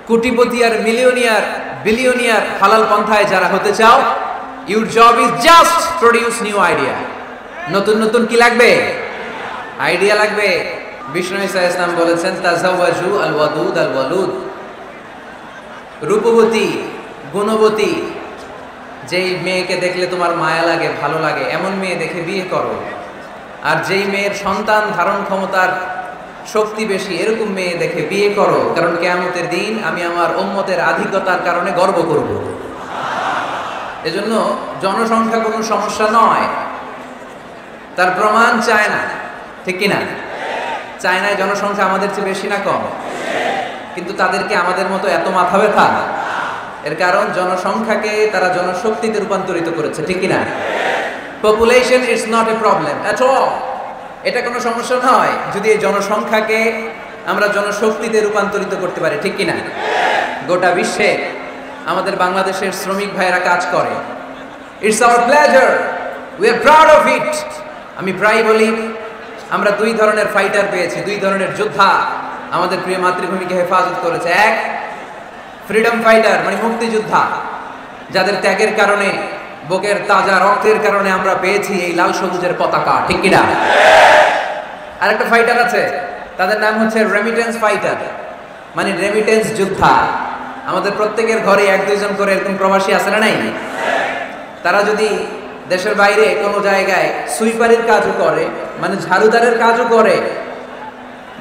কোটিপতি আর millionaire billionaire হালাল পন্থায় যারা হতে চাও, your job is just produce new idea. নতুন নতুন কি লাগবে? আইডিয়া লাগবে। বিষ্ণু ঈসা ইসলাম বলেছেন, তাজাওয়াজু আল ওয়াদুদ আল ওয়ালুদ। রূপবতী, গুণবতী, যেই মেয়েকে দেখলে তোমার মায়া লাগে, ভালো লাগে, এমন মেয়ে দেখে বিয়ে করো। আর যেই মেয়ের সন্তান ধারণ ক্ষমতার শক্তি বেশি, এরকম মেয়ে দেখে বিয়ে করো, কারণ কিয়ামতের দিন আমি আমার উম্মতের আধিক্যতার কারণে গর্ব করব। এজন্য জনসংখ্যা কোনো সমস্যা নয়, তার প্রমাণ চায়না, ঠিক কিনা? চায়নায় জনসংখ্যা আমাদের চেয়ে বেশি না কম? কিন্তু তাদেরকে আমাদের মতো এত মাথা ব্যথা? এর কারণ জনসংখ্যাকে তারা জনশক্তিতে রূপান্তরিত করেছে, ঠিক কিনা? Population is not a problem at all. এটা কোনো সমস্যা নয় যদি এই জনসংখ্যাকে আমরা জনশক্তিতে রূপান্তরিত করতে পারি, ঠিক কিনা? গোটা বিশ্বে আমাদের বাংলাদেশের শ্রমিক ভাইয়েরা কাজ করে। It's our pleasure, we are proud of it. আমি প্রায় বলি, আমরা দুই ধরনের ফাইটার পেয়েছি, দুই ধরনের যোদ্ধা আমাদের প্রিয় মাতৃভূমিকে হেফাজত করেছে। এক, ফ্রিডম ফাইটার, মানে মুক্তিযোদ্ধা, যাদের ত্যাগের কারণে, বুকের তাজা রক্তের কারণে আমরা পেয়েছি এই লাল সবুজের পতাকা, ঠিক কিনা? আরেকটা ফাইটার আছে, তাদের নাম হচ্ছে রেমিটেন্স ফাইটার, মানে রেমিটেন্স যোদ্ধা। আমাদের প্রত্যেকের ঘরে এক দুইজন করে এরকম প্রবাসী আছে না নাই? তারা যদি দেশের বাইরে কোনো জায়গায় সুইপারের কাজও করে, মানে ঝাড়ুদারের কাজও করে,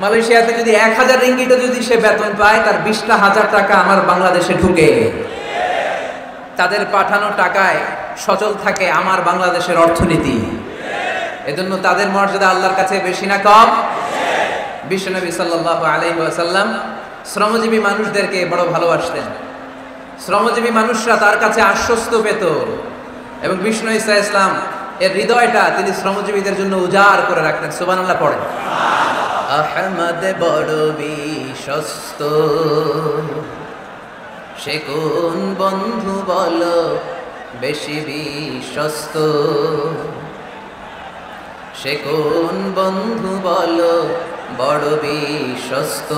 মালয়েশিয়াতে যদি 1000 রিঙ্গিটও যদি সে বেতন পায়, তার 20,000 টাকা আমার বাংলাদেশে ঢুকে। তাদের পাঠানো টাকায় সচল থাকে আমার বাংলাদেশের অর্থনীতি। এজন্য তাদের মর্যাদা আল্লাহর কাছে বেশি না কম? বিশ্বনবী সাল্লাল্লাহু আলাইহি ওয়াসাল্লাম শ্রমজীবী মানুষদেরকে বড় ভালোবাসতেন। শ্রমজীবী মানুষরা তার কাছে আশ্বস্ত পেত, এবং বিষ্ণু ঈসা ইসলাম এর হৃদয়টা তিনি শ্রমজীবীদের জন্য উজাড় করে রাখতেন। সুবহানাল্লাহ পড়েন। আহমদ বড় বিশ্বস্ত, সে কোন বন্ধু বলো বেশি বিশ্বস্ত? সে কোন বন্ধু বলো বড় বিশ্বস্ত?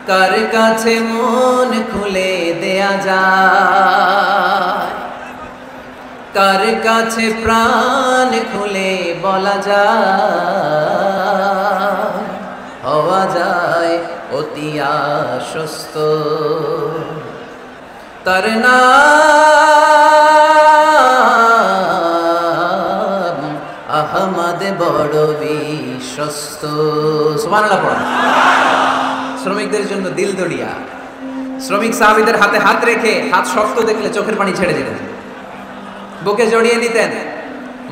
কার কাছে মন খুলে দেয়া যায়, কার কাছে প্রাণ খুলে বলা যায়, হওয়া যায় অতি আশ্বস্ত। তার নাম আহমদ বড় বিশ্বস্ত। সুবহানাল্লাহ পড়েন। শ্রমিকদের জন্য দিল দড়িয়া। শ্রমিক সাহাবীদের হাতে হাত রেখে, হাত শক্ত দেখলে চোখের পানি ছেড়ে দিতেন, বুকে জড়িয়ে নিতেন।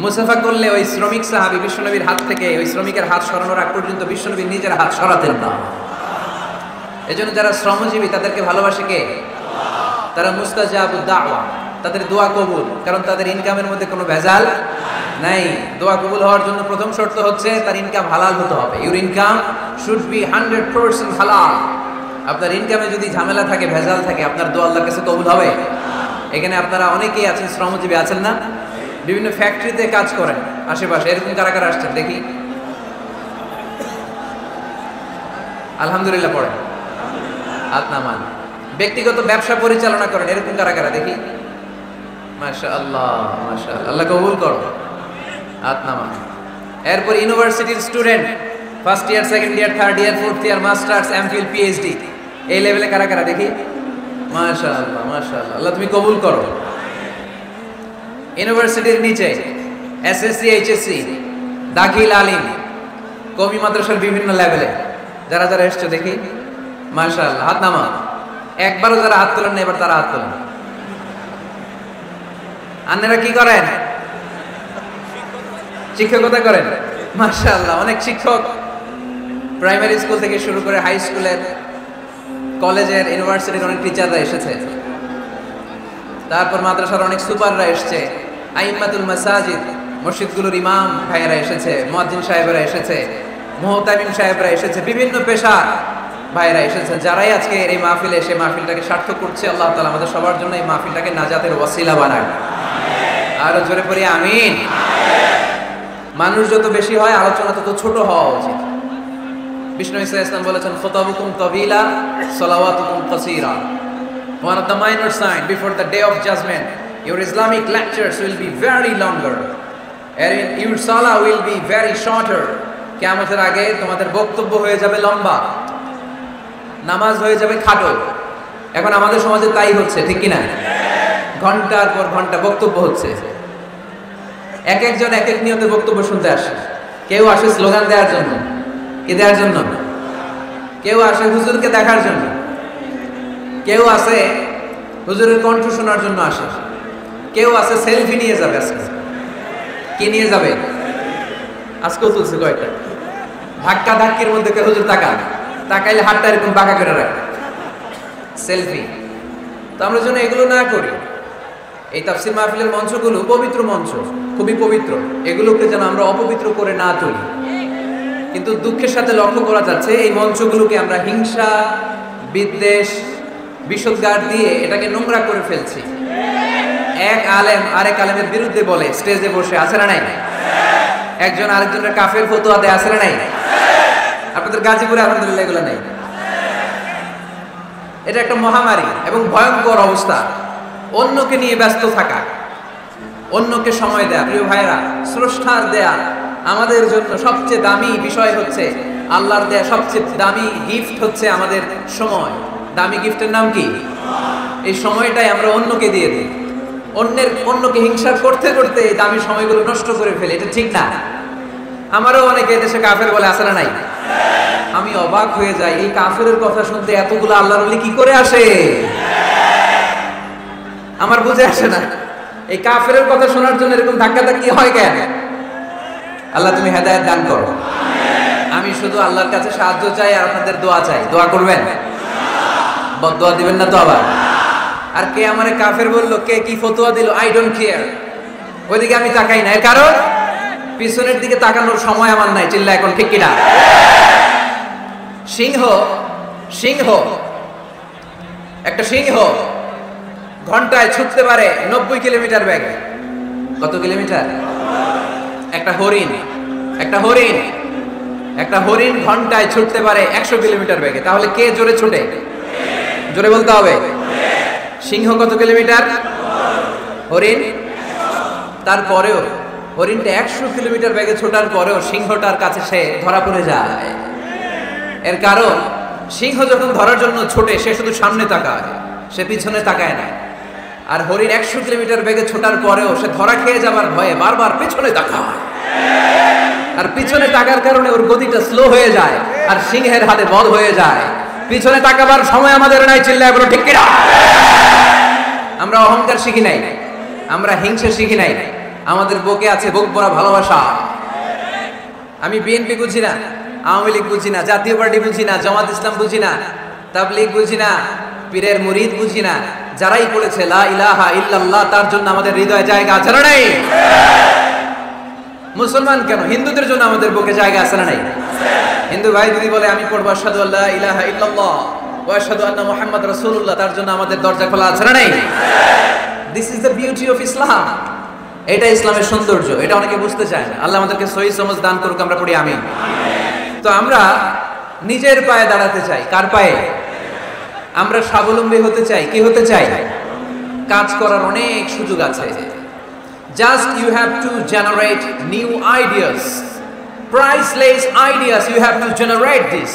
মুসাফা করলে ওই শ্রমিক সাহাবী বিশ্বনবীর হাত থেকে ওই শ্রমিকের হাত সরানোর আগ পর্যন্ত বিশ্বনবী নিজের হাত সরাতেন না। এজন্য যারা শ্রমজীবী তাদেরকে ভালোবাসে কে? তারা মুস্তাজাবুদ দাওয়া, তাদের দোয়া কবুল, কারণ তাদের ইনকামের মধ্যে কোনো ভেজাল নাই। দোয়া কবুল হওয়ার জন্য প্রথম শর্ত হচ্ছে তার ইনকাম হালাল হতে হবে। ইউর ইনকাম শুড বি 100% হালাল। আপনার ইনকামে যদি ঝামেলা থাকে, ভেজাল থাকে, আপনার দোয়া আল্লাহর কাছে কবুল হবে? এখানে আপনারা অনেকেই আছেন, শ্রমজীবী আছেন না? বিভিন্ন ফ্যাক্টরিতে কাজ করেন আশেপাশে, এরকম কারা কারা আসছেন দেখি? আলহামদুলিল্লাহ পড়েন, হাত নামান। ব্যক্তিগত ব্যবসা পরিচালনা করেন, এরকম কারা কারা দেখি? মাশাআল্লাহ, মাশাআল্লাহ, আল্লাহ কবুল করো, হাত নামান। এরপর ইউনিভার্সিটির student, first year, second year, third year, fourth year, masters, MPhil, PhD, এই লেভেলে কারা কারা দেখি? মাশাআল্লাহ, মাশাআল্লাহ, আল্লাহ তুমি কবুল করো। ইউনিভার্সিটির নিচে এসএসসি, এইচএসসি, দাখিল, আলিম, কওমি মাদ্রাসার বিভিন্ন লেভেলে যারা যারা এসছে দেখি? মাশাআল্লাহ, হাত নামা। একবারও যারা হাত তোলেন না, এবার তারা হাত তোলেন। আপনারা কি করেন? শিক্ষকতা করেন? মাশাআল্লাহ, অনেক শিক্ষক প্রাইমারি স্কুল থেকে শুরু করে হাই স্কুলের, কলেজের, ইউনিভার্সিটির অনেক টিচাররা এসেছে। তারপর মাদ্রাসার অনেক সুপাররা এসেছে, আইম্মাতুল মাসাজিদ, মসজিদগুলোর ইমাম ভাইয়েরা এসেছে, মুয়াজ্জিন সাহেবরা এসেছে, মুহতামিম সাহেবরা এসেছে, বিভিন্ন পেশার ভাইয়েরা এসেছে। যারাই আজকে এই মাহফিলে এসে মাহফিলটাকে সার্থক করছে, আল্লাহ তাআলা আমাদের সবার জন্য এই মাহফিলটাকে নাজাতের ওয়াসিলা বানাক। আরো জোরে পড়ি আমিন। মানুষ যত বেশি হয় আলোচনা তত ছোট হওয়া উচিত। বিষ্ণু ইসলাম বলেছেন খুতাবুকুম তাবিলা সালাওয়াতুকুম কাসীরা। One of the minor signs before the day of judgment, your Islamic lectures will be very longer and your salah will be very shorter. কিয়ামতের আগে তোমাদের বক্তব্য হয়ে যাবে লম্বা, নামাজ হয়ে যাবে খাটো। এখন আমাদের সমাজে তাই হচ্ছে, ঠিক কি না? ঘন্টার পর ঘন্টা বক্তব্য হচ্ছে, এক একজন এক এক নিয়তে বক্তব্য শুনতে আসে। কেউ আসে স্লোগান দেওয়ার জন্য, কি দেওয়ার জন্য? কেউ আসে হুজুরকে দেখার জন্য, কেউ আসে হুজুরের কণ্ঠ শোনার জন্য আসে, কেউ আসে সেলফি নিয়ে যাবে। আজকে কি নিয়ে যাবে? আজকেও তুলছে কয়টা ধাক্কা ধাক্কির মধ্যে কে হুজুর তাকাইলে হাতটা এরকম বাঁকা করে রাখে, সেলফি। তো আমরা যেন এগুলো না করি। এই তাফসীর মাহফিলের মঞ্চগুলো পবিত্র মঞ্চ, খুবই পবিত্র, এগুলোকে যেন আমরা অপবিত্র করে না তুলি। কিন্তু দুঃখের সাথে লক্ষ্য করা যাচ্ছে এই মঞ্চগুলোকে আমরা হিংসা, বিদ্বেষ, বিষোদ্গার দিয়ে এটাকে নোংরা করে ফেলছি। এক আলেম আরেক আলেমের বিরুদ্ধে বলে স্টেজে বসে, আছে না নাই? একজন আরেকজনের কাফের ফতোয়া দেয়, আছে না নাই? আপনাদের গাজীপুরে আলহামদুলিল্লাহ এগুলো নেই। এটা একটা মহামারী এবং ভয়ঙ্কর অবস্থা। অন্যকে নিয়ে ব্যস্ত থাকা, অন্যকে সময় দেয়া। প্রিয় ভাইরা, স্রষ্টার দেয়া আমাদের জন্য সবচেয়ে দামি বিষয় হচ্ছে, আল্লাহর দেয়া সবচেয়ে দামি গিফট হচ্ছে আমাদের সময়। দামি গিফটের নাম কি? এই সময়টাই আমরা অন্যকে দিয়ে দিই। অন্যকে হিংসা করতে করতে এই দামি সময়গুলো নষ্ট করে ফেলে, এটা ঠিক না। আমারও অনেকে দেশে কাফের বলে, আছে না নাই? আমি অবাক হয়ে যাই, এই কাফেরের কথা শুনতে এতগুলো আল্লাহর ওলি কি করে আসে? আমার বুঝে আসে না, এই কাফেরের কথা শোনার জন্য এরকম ধাক্কা ধাক্কি হয় কেন? আল্লাহ তুমি হেদায়েত দান করো। আমি শুধু আল্লাহর কাছে সাহায্য চাই আর আপনাদের দোয়া চাই। দোয়া করবেন, বদদোয়া দিবেন না তো আবার। আর কে আমারে কাফের বললো, কে কি ফতোয়া দিল, আই ডোন্ট কেয়ার, ওইদিকে আমি তাকাই না। এর কারণ পিছনের দিকে তাকানোর সময় আমার নাই। চিল্লা এখন ঠিক কিনা? একটা সিংহ ঘন্টায় ছুটতে পারে 90 কিলোমিটার বেগে। কত কিলোমিটার? একটা হরিণ ঘন্টায় ছুটতে পারে 100 কিলোমিটার বেগে। তাহলে কে জোরে ছুটে? জোরে বলতে হবে। সিংহ কত কিলোমিটার? হরিণ। তারপরেও হরিণটা 100 কিলোমিটার বেগে ছোটার পরেও সিংহটার কাছে সে ধরা পড়ে যায়। এর কারণ সিংহ যখন ধরার জন্য ছোটে, সে শুধু সামনে তাকায়, সে পিছনে তাকায় না। আর হরিণ 100 কিলোমিটার বেগে ছোটার পরেও সে ধরা খেয়ে যাবার ভয়ে বারবার পিছনে তাকায়। আর পিছনে তাকার কারণে ওর গতিটা স্লো হয়ে যায় আর সিংহের হাতে বধ হয়ে যায়। পিছনে তাকাবার সময় আমাদের নাই। চিল্লায় বলো ঠিক কিনা? আমরা অহংকার শিখি নাই, আমরা হিংসা শিখি নাই। আমাদের বুকে আছে বুক ভরা ভালোবাসা। আমি বিএনপি বুঝি না, আওয়ামী লীগ বুঝি না, জাতীয় পার্টি বুঝি না, জামাত ইসলাম বুঝি না, তাবলীগ বুঝি না, পীরের মুরিদ বুঝি না। যারাই বলেছে লা ইলাহা ইল্লাল্লাহ, তার জন্য আমাদের হৃদয়ে জায়গা আছে না নাই? মুসলমান কেন, হিন্দুদের জন্য আমাদের বুকে জায়গা আছে না নাই? হিন্দু ভাই যদি বলে আমি পড়বো আশহাদু আল্লা ইলাহা ইল্লাল্লাহ ওয়া আশহাদু আন্না মুহাম্মাদ রাসূলুল্লাহ, তার জন্য আমাদের দরজা খোলা আছে না নাই? This is the beauty of Islam. এটা ইসলামের সৌন্দর্য। এটা অনেকে বুঝতে চায় না। আল্লাহ আমাদেরকে সহিহ সমঝ দান করুক, আমরা পড়ি আমিন। তো আমরা নিজের পায়ে দাঁড়াতে চাই। কার পায়ে? আমরা স্বাবলম্বী হতে চাই। কি হতে চাই? কাজ করার অনেক সুযোগ আছে। Just you have to generate new ideas, priceless ideas. You have to generate this.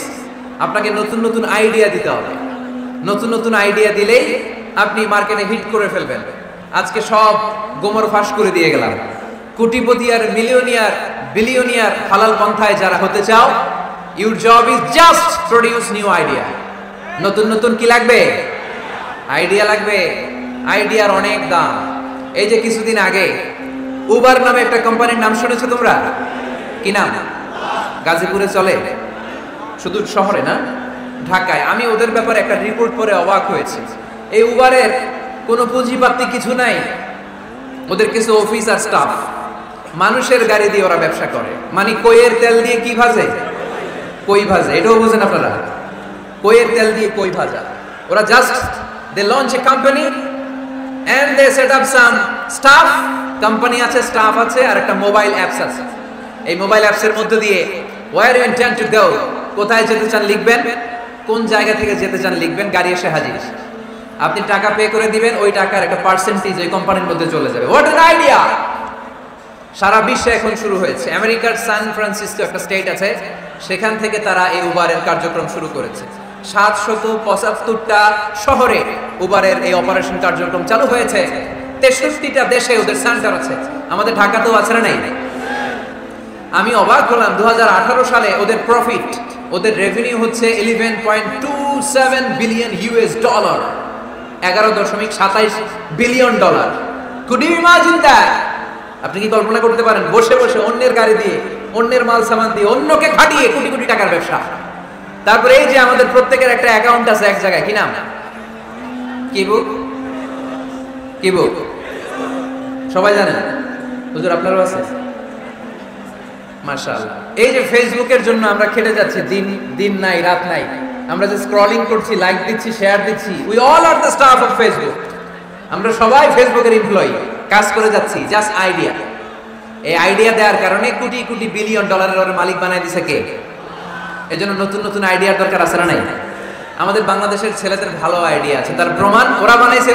আপনাকে নতুন নতুন আইডিয়া দিতে হবে। নতুন নতুন আইডিয়া দিলেই আপনি মার্কেটে হিট করে ফেলবেন। আজকে সব গোমর ফাঁস করে দিয়ে গেলাম। কোটিপতি আর মিলিয়নিয়ার, বিলিয়নিয়ার হালাল পন্থায় যারা হতে চাও, your job is just produce new idea. নতুন নতুন কি লাগবে? আইডিয়া লাগবে। আইডিয়ার অনেক দাম। এই যে কিছুদিন আগে উবার নামে একটা কোম্পানির নাম শুনেছো তোমরা? কি নাম? গাজীপুরে চলে, শুধু শহরে না, ঢাকায়। আমি ওদের ব্যাপারে একটা রিপোর্ট পড়ে অবাক হয়েছি। এই উবারের কোনো পুঁজিপাতি কিছু নাই, ওদের কিছু অফিস আর স্টাফ। মানুষের গাড়ি দিয়ে ওরা ব্যবসা করে। মানে কইয়ের তেল দিয়ে কি ভাজে? কই ভাজে। এটাও বুঝেন আপনারা? কইয়ের তেল দিয়ে কই ভাজা। ওরা just they launch a company and they set up some staff. Company আছে, স্টাফ আছে, আর একটা মোবাইল অ্যাপস আছে। এই মোবাইল অ্যাপসের মধ্যে দিয়ে Where you intend to go? কোথায় যেতে চান লিখবেন, কোন জায়গা থেকে যেতে চান লিখবেন, গাড়ি এসে হাজির। আপনি টাকা পে করে দিবেন, ওই টাকার একটা পার্সেন্টেজ ওই কোম্পানির মধ্যে চলে যাবে। What an idea! সারা বিশ্বে এখন শুরু হয়েছে। আমেরিকার সান ফ্রান্সিসকো একটা স্টেট আছে, সেখান থেকে তারা এই উবারের কার্যক্রম শুরু করেছে। 775টা শহরে উবারের এই অপারেশন কার্যক্রম চালু হয়েছে। 63টা দেশে ওদের সেন্টার আছে। আমাদের ঢাকাতেও আছে না নাই? আমি অবাক হলাম, 2018 সালে ওদের প্রফিট, ওদের রেভিনিউ হচ্ছে 11.27 billion US dollar, 11.27 billion dollar. Could you imagine that? আপনি কি কল্পনা করতে পারেন? বসে বসে অন্যের গাড়ি দিয়ে, অন্যের মাল সামান দিয়ে, অন্যকে খাটিয়ে কোটি কোটি টাকার ব্যবসা। তারপরে এই যে আমাদের প্রত্যেকের একটা অ্যাকাউন্ট আছে এক জায়গায়, কি নাম? কি বুক? কি বুক? সবাই জানেন? হুজুর আপনারও আছে? মাশাআল্লাহ। এই যে ফেসবুকের জন্য আমরা খেটে যাচ্ছি, দিন নাই রাত নাই, আমরা যে স্ক্রলিং করছি, লাইক দিচ্ছি, শেয়ার দিচ্ছি, we all are the staff of Facebook. আমরা সবাই ফেসবুকের এমপ্লয়ি, কাজ করে যাচ্ছি। Just idea. এই আইডিয়া দেওয়ার কারণে কোটি কোটি বিলিয়ন ডলারের ওর মালিক বানায় দিছে কে? এজন্য নতুন নতুন আইডিয়ার দরকার আছে না নাই? আমাদের বাংলাদেশের ছেলেদের ভালো আইডিয়া আছে, তার প্রমাণ ওরা বানাইছে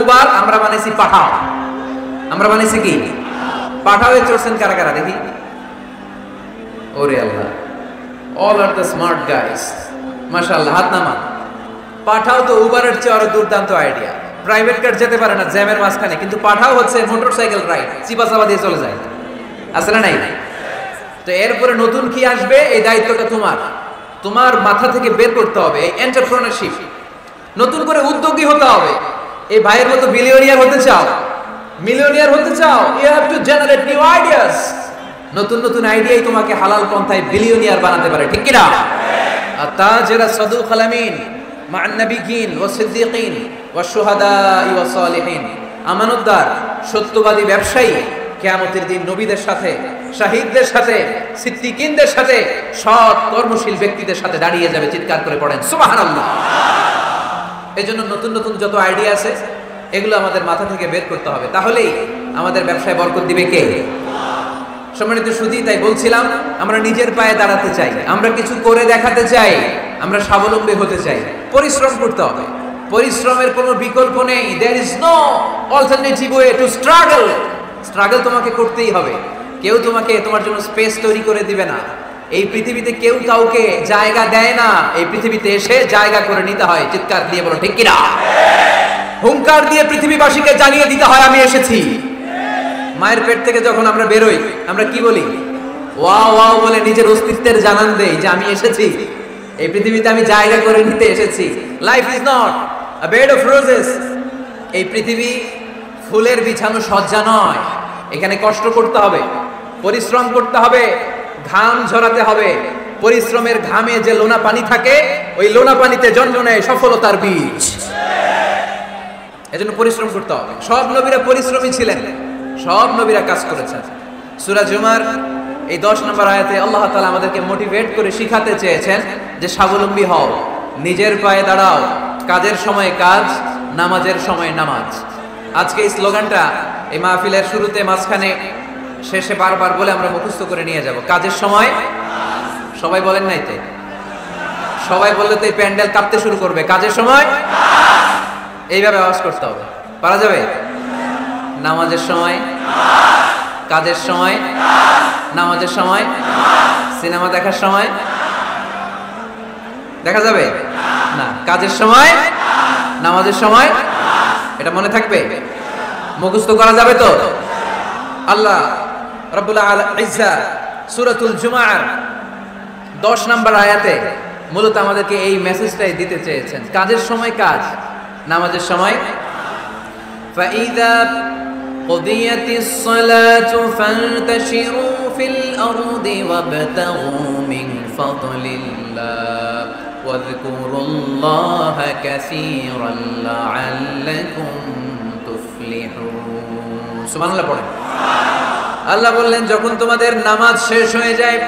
উবার, আমরা বানাইছি পাঠাও। আমরা বানাইছি কি? পাঠাও। এ চড়ছেন কারা কারা দেখি? ওরে আল্লাহ, all are the smart guys, মাশাআল্লাহ, হাত নামান। পাঠাও তো উবারের চেয়ে আরো দুর্দান্ত আইডিয়া। প্রাইভেট কার যেতে পারে না জ্যামের মাঝখানে, কিন্তু পাঠাও হচ্ছে মোটরসাইকেল রাইড, চিপাচাপা দিয়ে চলে যায়। আসলে নাই? তো এরপরে নতুন কি আসবে, এই দায়িত্বটা তোমার। তোমার মাথা থেকে বের করতে হবে এই এন্টারপ্রেনারশিপ, নতুন করে উদ্যোগী হতে হবে। এই ভাইয়ের মতো বিলিয়নিয়ার হতে চাও, মিলিয়নিয়ার হতে চাও, you have to generate new ideas. নতুন নতুন আইডিয়াই তোমাকে হালাল পন্থায় বিলিয়নিয়ার বানাতে পারে, ঠিক কি না? আর তাজরা সাদুকুল আমিন মা'আন নাবিয়্যিন ওয়াস সিদ্দীকিন ওয়াশ শুহাদা'i ওয়াস সালিহিন। আমানতদার, সত্যবাদী ব্যবসায়ী কিয়ামতের দিন নবীদের সাথে, শাহীদদের সাথে, সিদ্দীকিনদের সাথে, সৎ কর্মশীল ব্যক্তিদের সাথে দাঁড়িয়ে যাবে। চিৎকার করে পড়েন সুবহানাল্লাহ। এজন্য নতুন নতুন যত আইডিয়া আছে এগুলো আমাদের মাথা থেকে বের করতে হবে, তাহলেই আমাদের ব্যবসায় বরকত দিবে কে? সম্মানিত সুধী, তাই বলছিলাম আমরা নিজের পায়ে দাঁড়াতে চাই, আমরা কিছু করে দেখাতে চাই, আমরা স্বাবলম্বী হতে চাই। পরিশ্রম করতে হবে, পরিশ্রমের কোনো বিকল্প নেই। there is no alternative way to struggle. Struggle তোমাকে করতেই হবে। কেউ তোমাকে তোমার জন্য স্পেস তৈরি করে দিবে না। এই পৃথিবীতে কেউ কাউকে জায়গা দেয় না, এই পৃথিবীতে এসে জায়গা করে নিতে হয়। চিৎকার দিয়ে বলো ঠিক কিনা? হুঙ্কার দিয়ে পৃথিবীবাসীকে জানিয়ে দিতে হয় আমি এসেছি। মায়ের পেট থেকে যখন আমরা বেরোই, আমরা কি বলি? ওয়াও ওয়াও বলে নিজের অস্তিত্বের জানান দেই যে আমি এসেছি, এই পৃথিবীতে আমি জায়গা করে নিতে এসেছি। Life is not a bed of roses. এই পৃথিবী ফুলের বিছানো সজ্জা নয়। এখানে কষ্ট করতে হবে, পরিশ্রম করতে হবে, ঘাম ঝরাতে হবে। পরিশ্রমের ঘামে যে লোনা পানি থাকে, ওই লোনা পানিতে জন্ম নেয় সফলতার বীজ। এজন্য পরিশ্রম করতে হবে। সব নবীরা পরিশ্রমী ছিলেন, সব নবীরা কাজ করেছেন। সূরা জুমার এই 10 নম্বর আয়াতে আল্লাহ তাআলা আমাদেরকে মোটিভেট করে শিখাতে চেয়েছেন যে স্বাবলম্বী হও, নিজের পায়ে দাঁড়াও, কাজের সময় কাজ, নামাজের সময় নামাজ। আজকে এই স্লোগানটা এই মাহফিলের শুরুতে, মাঝখানে, শেষে বারবার বলে আমরা মুখস্থ করে নিয়ে যাব। কাজের সময়, সবাই বলেন নাই তো? সবাই বললে তো এই প্যান্ডেল কাঁপতে শুরু করবে। কাজের সময় এইভাবে আওয়াজ করতে হবে, পারা যাবে? নামাজের সময়, কাজের সময়, নামাজের সময়, সিনেমা দেখার সময় দেখা যাবে না। কাজের সময়, নামাজের সময়, এটা মনে থাকবে? মুখস্থ করা যাবে তো? আল্লাহ রাব্বুল ইজ্জা সূরাতুল জুমার 10 নম্বর আয়াতে মূলত আমাদেরকে এই মেসেজটাই দিতে চেয়েছেন। কাজের সময় কাজ, নামাজের সময়। ফাইযা কুদিয়াতিস সালাতু ফান্তাশিরু ফিল আরদি ওয়াবতাগু মিন ফাদলিল্লাহ ওয়াযকুরুল্লাহা কাসীরান লাআল্লাকুম তুফলিহুন। সুবহানাল্লাহ পড়েন। আল্লাহ বললেন যখন তোমাদের নামাজ শেষ হয়ে যায়,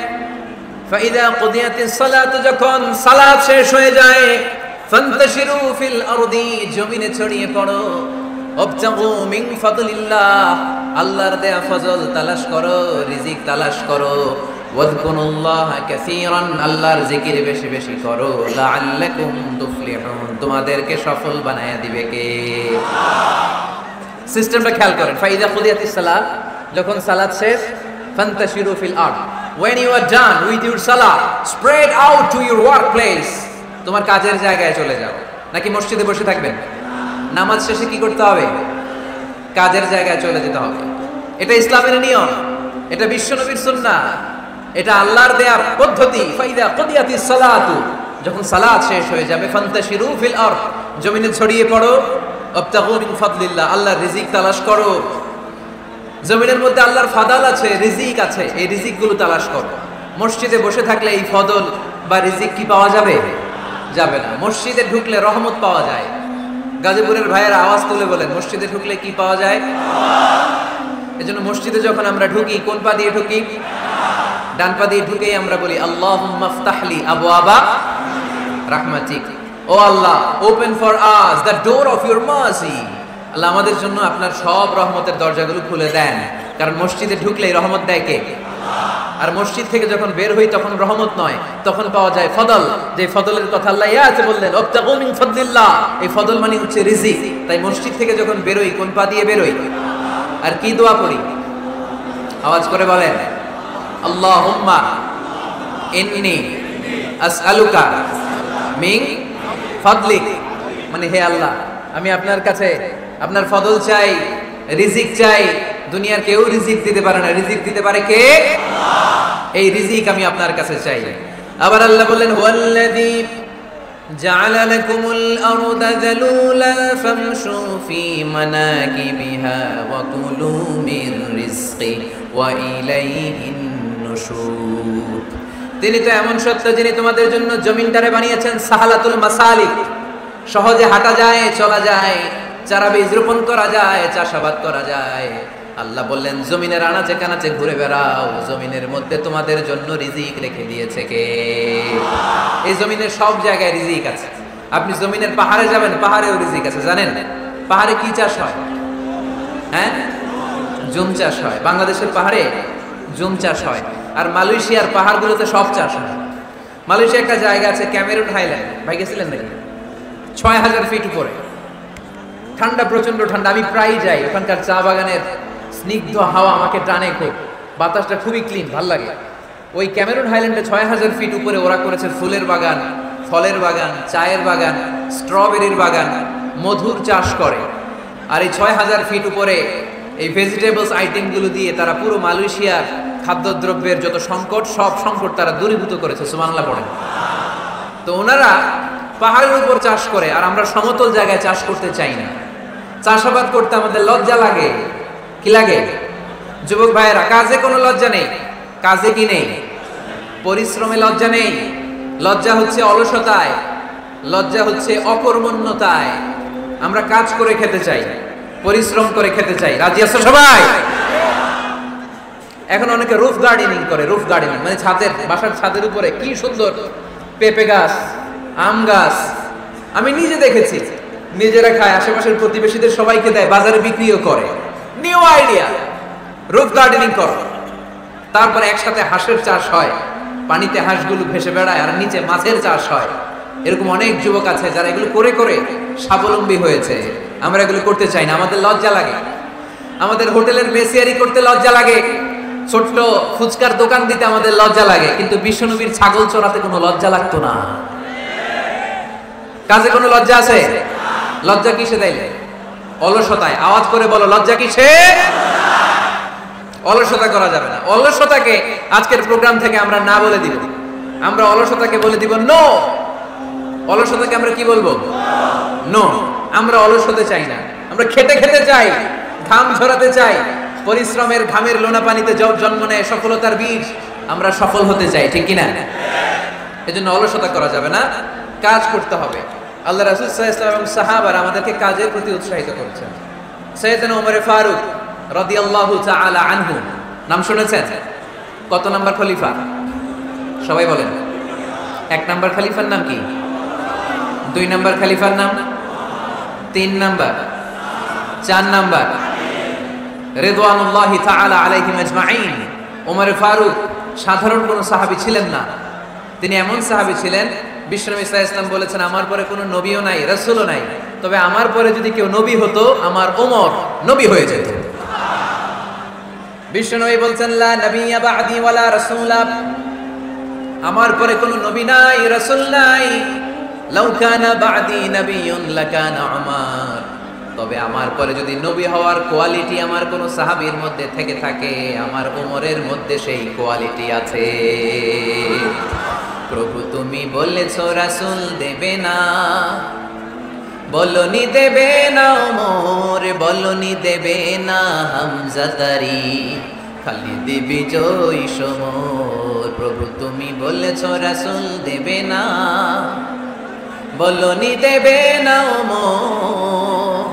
ফাইদা কুদিয়াতিস সালাতু, যখন সালাত শেষ হয়ে যায়, ফান্তাশিরু ফিল আরদি, জমিনে ছড়িয়ে পড়ো, ওয়াবতাগু মিন ফাদলিল্লাহ, আল্লাহর দেয়া ফজল তালাশ করো, রিজিক তালাশ করো, ওয়াযকুরুল্লাহা কাসীরান, আল্লাহর জিকির বেশি বেশি করো, লাআল্লাকুম তুফলিহুন, তোমাদেরকে সফল বানায়া দিবে কে? সিস্টেমটা খেয়াল করেন। ফাইদা কুদিয়াতিস সালাত, যখন সালাত শেষ, ফান্তাশিরু ফিল আরদ, when you are done with your salah, spread out to your workplace, তোমার কাজের জায়গায় চলে যাও। নাকি মসজিদে বসে থাকবেন? নামাজ শেষে কি করতে হবে? কাজের জায়গায় চলে যেতে হবে। এটা ইসলামের নিয়ম, এটা বিশ্বনবীর সুন্নাহ, এটা আল্লাহর দেয়া পদ্ধতি। ফাইদা কুদিয়াতিস সালাতু, যখন সালাত শেষ হয়ে যাবে, ফান্তাশিরু ফিল আরদ, জমিনে ছড়িয়ে পড়ো, আবতাগু মিন ফাদলিল্লাহ, আল্লাহর রিজিক তালাশ করো। জমিনের মধ্যে আল্লাহর ফাদাল আছে, রিজিক আছে, এই রিজিকগুলো তালাশ করো। মসজিদে বসে থাকলে এই ফদল বা রিজিক কি পাওয়া যাবে? যাবে না। মসজিদে ঢুকলে রহমত পাওয়া যায়। গাজীপুরের ভাইয়েরা আওয়াজ তুলে বলেন, মসজিদে ঢুকলে কি পাওয়া যায়? এজন্য মসজিদে যখন আমরা ঢুকি, কোন পা দিয়ে ঢুকি? ডান পা দিয়ে ঢুকেই আমরা বলি আল্লাহুম্মা ইফতাহলি আবওয়াবা রাহমাতিক, O Allah, open for us the door of your mercy. আল্লাহ আমাদের জন্য আপনার সব রহমতের দরজাগুলো খুলে দেন। কারণ মসজিদে ঢুকলেই রহমত দেয় কে? আর মসজিদ থেকে যখন বের হই তখন রহমত নয়, তখন পাওয়া যায় ফদল। যে ফদলের কথা আল্লাহ ইয়াতে বললেন, আবতাগু মিন ফাদলিল্লাহ, এই ফদল মানে হচ্ছে রিজিক। তাই মসজিদ থেকে যখন বেরোই, কোন পা দিয়ে বেরোই? আর কি দোয়া করি? আওয়াজ করে বলেন, আল্লাহুম্মা ইন্নী আসআলুকা মিন ফাদলিক, মানে হে আল্লাহ, আমি আপনার কাছে আপনার ফদল চাই, রিজিক চাই। দুনিয়ার কেউ রিজিক দিতে পারে না, রিজিক দিতে পারে কে? এই রিজিক আমি আপনার কাছে চাই। আবার আল্লাহ বললেন, হুয়াল্লাযী জাআলা লাকুমুল আরদা যালুলা ফামশু ফি মানাকিবিহা ওয়া কুলু মির রিজকি ওয়া ইলাইহিন নুশুর। তিনি তো এমন সত্য যিনি তোমাদের জন্য জমিনটারে বানিয়েছেন সাহালাতুল মাসালিক, সহজে হাঁটা যায়, চলা যায়, চারা বীজ রোপণ করা যায়, চাষাবাদ করা যায়। আল্লাহ বললেন, জমিনের আনাচে কানাচে ঘুরে বেড়াও, জমিনের মধ্যে তোমাদের জন্য রিজিক রেখে দিয়েছে কে? এই জমিনের সব জায়গায় রিজিক আছে। আপনি জমিনের পাহাড়ে যাবেন, পাহাড়েও রিজিক আছে। জানেন পাহাড়ে কি চাষ হয়? হ্যাঁ, জুম চাষ হয়। বাংলাদেশের পাহাড়ে জুম চাষ হয়, আর মালয়েশিয়ার পাহাড়গুলোতে সব চাষ হয়। মালয়েশিয়া একটা জায়গা আছে ক্যামেরুন হাইল্যান্ড, ভাই গেছিলেন নাকি? ৬,০০০ ফিট উপরে, ঠান্ডা, প্রচন্ড ঠান্ডা। আমি প্রায় যাই, ওখানকার চা বাগানের স্নিগ্ধ হাওয়া আমাকে টানে খুব, বাতাসটা খুবই ক্লিন, ভাল লাগে। ওই ক্যামেরুন হাইল্যান্ডে ৬,০০০ ফিট উপরে ওরা করেছে ফুলের বাগান, ফলের বাগান, চায়ের বাগান, স্ট্রবেরির বাগান, মধুর চাষ করে। আর এই ৬,০০০ ফিট উপরে এই ভেজিটেবলস আইটেমগুলো দিয়ে তারা পুরো মালয়েশিয়ার খাদ্যদ্রব্যের যত সংকট, সব সংকট তারা দূরীভূত করেছে। সুবহানাল্লাহ পড়েন। তো ওনারা পাহাড়ের উপর চাষ করে, আর আমরা সমতল জায়গায় চাষ করতে চাই না। চাষাবাদ করতে আমাদের লজ্জা লাগে। কি লাগে? যুবক ভাইয়েরা, কাজে কোনো লজ্জা নেই। কাজে কি নেই? পরিশ্রমে লজ্জা নেই। লজ্জা হচ্ছে অলসতায়, লজ্জা হচ্ছে অকর্মণ্যতায়। আমরা কাজ করে খেতে চাই, পরিশ্রম করে খেতে চাই। রাজি আছো সবাই? এখন অনেকে রুফ গার্ডেনিং করে। রুফ গার্ডেনিং মানে ছাদের, বাসার ছাদের উপরে কি সুন্দর পেঁপে গাছ, আম গাছ। আমি নিজে দেখেছি, নিজেরা খায়, আশেপাশের প্রতিবেশীদের সবাইকে দেয়, বাজারে বিক্রিও করে। নিউ আইডিয়া, রুফ গার্ডেনিং করো। তারপরে একসাথে হাঁসের চাষ হয়, পানিতে হাঁসগুলো ভেসে বেড়ায়, আর নিচে মাছের চাষ হয়। এরকম অনেক যুবক আছে যারা এগুলো করে করে স্বাবলম্বী হয়েছে। আমরা এগুলো করতে চাই না, আমাদের লজ্জা লাগে। আমাদের হোটেলের মেসিয়ারি করতে লজ্জা লাগে, ছোট্ট ফুচকার দোকান দিতে আমাদের লজ্জা লাগে। কিন্তু বিশ্বনবীর ছাগল চড়াতে কোনো লজ্জা লাগতো না। কাজে কোনো লজ্জা আছে? লজ্জা কিসে দেয়? অলসতায়। আওয়াজ করে বলো, লজ্জা কিসে? অলসতা করা যাবে না। অলসতাকে আজকের প্রোগ্রাম থেকে আমরা না বলে দিব। আমরা অলসতাকে বলে দিব নো। অলসতাকে আমরা কি বলবো? নো। আমরা অলস হতে চাই না, আমরা খেতে খেতে চাই, ঘাম ঝরাতে চাই। পরিশ্রমের ঘামের লোনা পানিতে জন্ম নেয় সফলতার বীজ। আমরা সফল হতে চাই, ঠিক কিনা? এজন্য অলসতা করা যাবে না, কাজ করতে হবে। আল্লাহ রাসূল সাল্লাল্লাহু আলাইহি ওয়াসাল্লাম এবং সাহাবারা আমাদেরকে কাজের প্রতি উৎসাহিত করেছেন। সাইয়েদনা ওমর ফারুক রাদিয়াল্লাহু তাআলা আনহু, নাম শুনেছেন? কত নাম্বার খলিফা? সবাই বলেন। 1 নাম্বার খলিফার নাম কি? 2 নাম্বার খলিফার নাম? 3 নাম্বার? 4 নাম্বার? রিদওয়ানুল্লাহি তাআলা আলাইহিম আজমাইন। ওমর ফারুক সাধারণ কোনো সাহাবী ছিলেন না, তিনি এমন সাহাবী ছিলেন বিশ্বনবী সাল্লাল্লাহু আলাইহি ওয়াসাল্লাম বলেছেন আমার পরে কোনো নবীও নাই, রাসূলও নাই, তবে আমার পরে যদি কেউ নবী হতো আমার ওমর নবী হয়ে যেত। বিশ্বনবী বলছেন লা নাবিয়্যা বা'দি ওয়ালা রাসূলা, আমার পরে কোনো নবী নাই, রাসূল নাই। লাউ কানা বা'দি নাবিয়্যুন লাকানা উমর, তবে আমার পরে যদি নবী হওয়ার কোয়ালিটি আমার কোনো সাহাবীর মধ্যে থেকে থাকে, আমার ওমরের মধ্যে সেই কোয়ালিটি আছে। প্রভু তুমি বলেছো রাসূল দেবে না, বলনি দেবে না ওমর, বলনি দেবে না হামজা তারি, খালিদ বিজয়ী সমর। প্রভু তুমি বলেছো রাসূল দেবে না, বলনি দেবে না ওমর,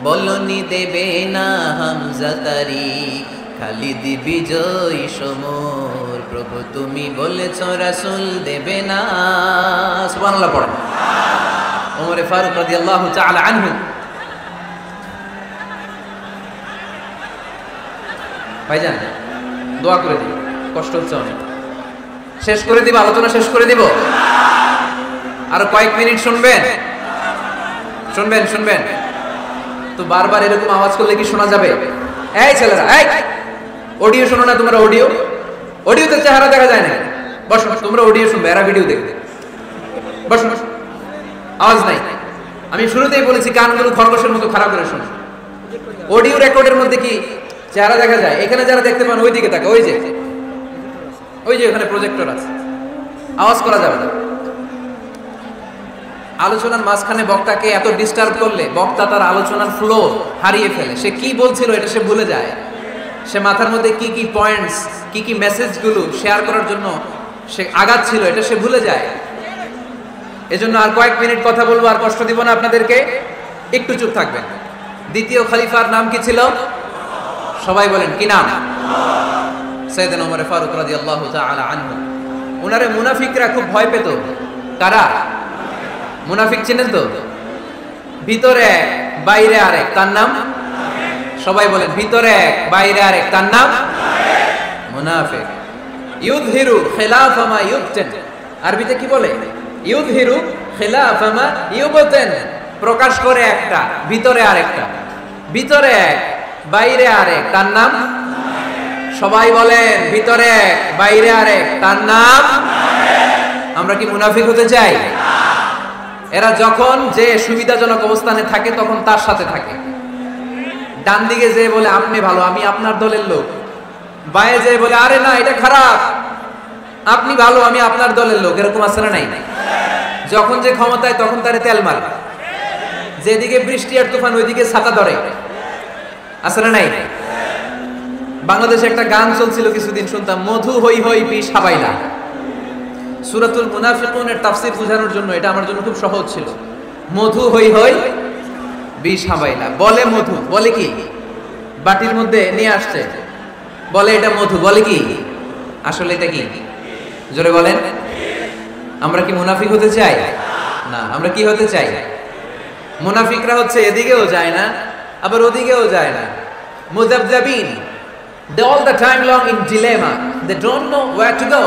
বলনি দেবে না হামজা তারি, খালিদ বিজয়ী সমর। প্রভু তুমি বলেছো রাসূল দেবে না। সুবহানাল্লাহ পড়েন। ওমর ফারুক রাদিয়াল্লাহু তাআলা আনহু, ভাইজান দোয়া করে দিই, কষ্ট হচ্ছে অনেক। শেষ করে দিব, আলোচনা শেষ করে দিব। আরো কয়েক মিনিট শুনবেন, শুনবেন শুনবেন তো বারবার এরকম আওয়াজ করলে কি শোনা যাবে? এই ছেলেরা, এই অডিও শোনো না তোমরা? অডিও, অডিওতে চেহারা দেখা যায় না। বসো, তোমরা অডিও শুনবে, এরা ভিডিও দেখবে। বসো, আওয়াজ নাই। আমি শুরুতেই বলেছি কানগুলো খরগোশের মতো খারাপ করে শোনো। অডিও রেকর্ডের মধ্যে কি চেহারা দেখা যায়? এখানে যারা দেখতে পান ওই দিকে তাকা, ওই যে ওখানে প্রজেক্টর আছে, আওয়াজ করা যাবে না। আলোচনার মাঝখানে বক্তাকে এত ডিস্টার্ব করলে বক্তা তার আলোচনার ফ্লো হারিয়ে ফেলে। সে কি বলছিল এটা সে ভুলে যায়। সে মাথার মধ্যে কি কি পয়েন্টস, কি কি মেসেজগুলো শেয়ার করার জন্য সে আগাচ্ছিল এটা সে ভুলে যায়। এজন্য আর কয়েক মিনিট কথা বলবো, আর কষ্ট দিব না আপনাদেরকে, একটু চুপ থাকবেন। দ্বিতীয় খলিফার নাম কি ছিল? সবাই বলেন কি নাম? সাইয়েদনা ওমর ফারুক রাদিয়াল্লাহু তাআলা আনহু। উনারে মুনাফিকরা খুব ভয় পেত। কারা? মুনাফিক চিনেন তো? ভিতরে এক বাইরে আরেক, তার নাম? সবাই বলেন ভিতরে এক বাইরে আরেক, তার নাম মুনাফিক। ইউযহিরু খিলাফা মা ইউবতিন, আরবিতে কি বলে? ইউযহিরু খিলাফা মা ইউবতিন, প্রকাশ করে একটা, ভিতরে আরেকটা। ভিতরে এক বাইরে আরেক, তার নাম? সবাই বলেন ভিতরে এক বাইরে আরেক, তার নাম? আমরা কি মুনাফিক হতে চাই? এরা যখন যে সুবিধাজনক অবস্থানে থাকে তখন তার সাথে থাকে। ডান দিকে যে বলে আপনি ভালো, আমি আপনার দলের লোক। বায়ে যে বলে আরে না এটা খারাপ, আপনি ভালো, আমি আপনার দলের লোক। এরকম আছে না নাই? যখন যে ক্ষমতায় তখন তারে তেল মারে। যেদিকে বৃষ্টি আর তুফান ওইদিকে ছাতা ধরে। আছে না নাই? বাংলাদেশে একটা গান চলছিল কিছুদিন, শুনতাম, মধু হই হই বিষ হাবাইলা। সূরাতুল মুনাফিকুনের তাফসীর বোঝানোর জন্য এটা আমার জন্য খুব সহজ ছিল। মধু হই হই বিষ হাবাইলা। বলে মধু, বলে কি? বাটির মধ্যে নিয়ে আসছে, বলে এটা মধু, বলে কি? আসলে এটা কি? জোরে বলেন। আমরা কি মুনাফিক হতে চাই? না। আমরা কি হতে চাই? মুনাফিকরা হচ্ছে এদিকেও যায় না আবার ওদিকেও যায় না। মুযাবযাবিন, they all the time long in dilemma, they don't know where to go,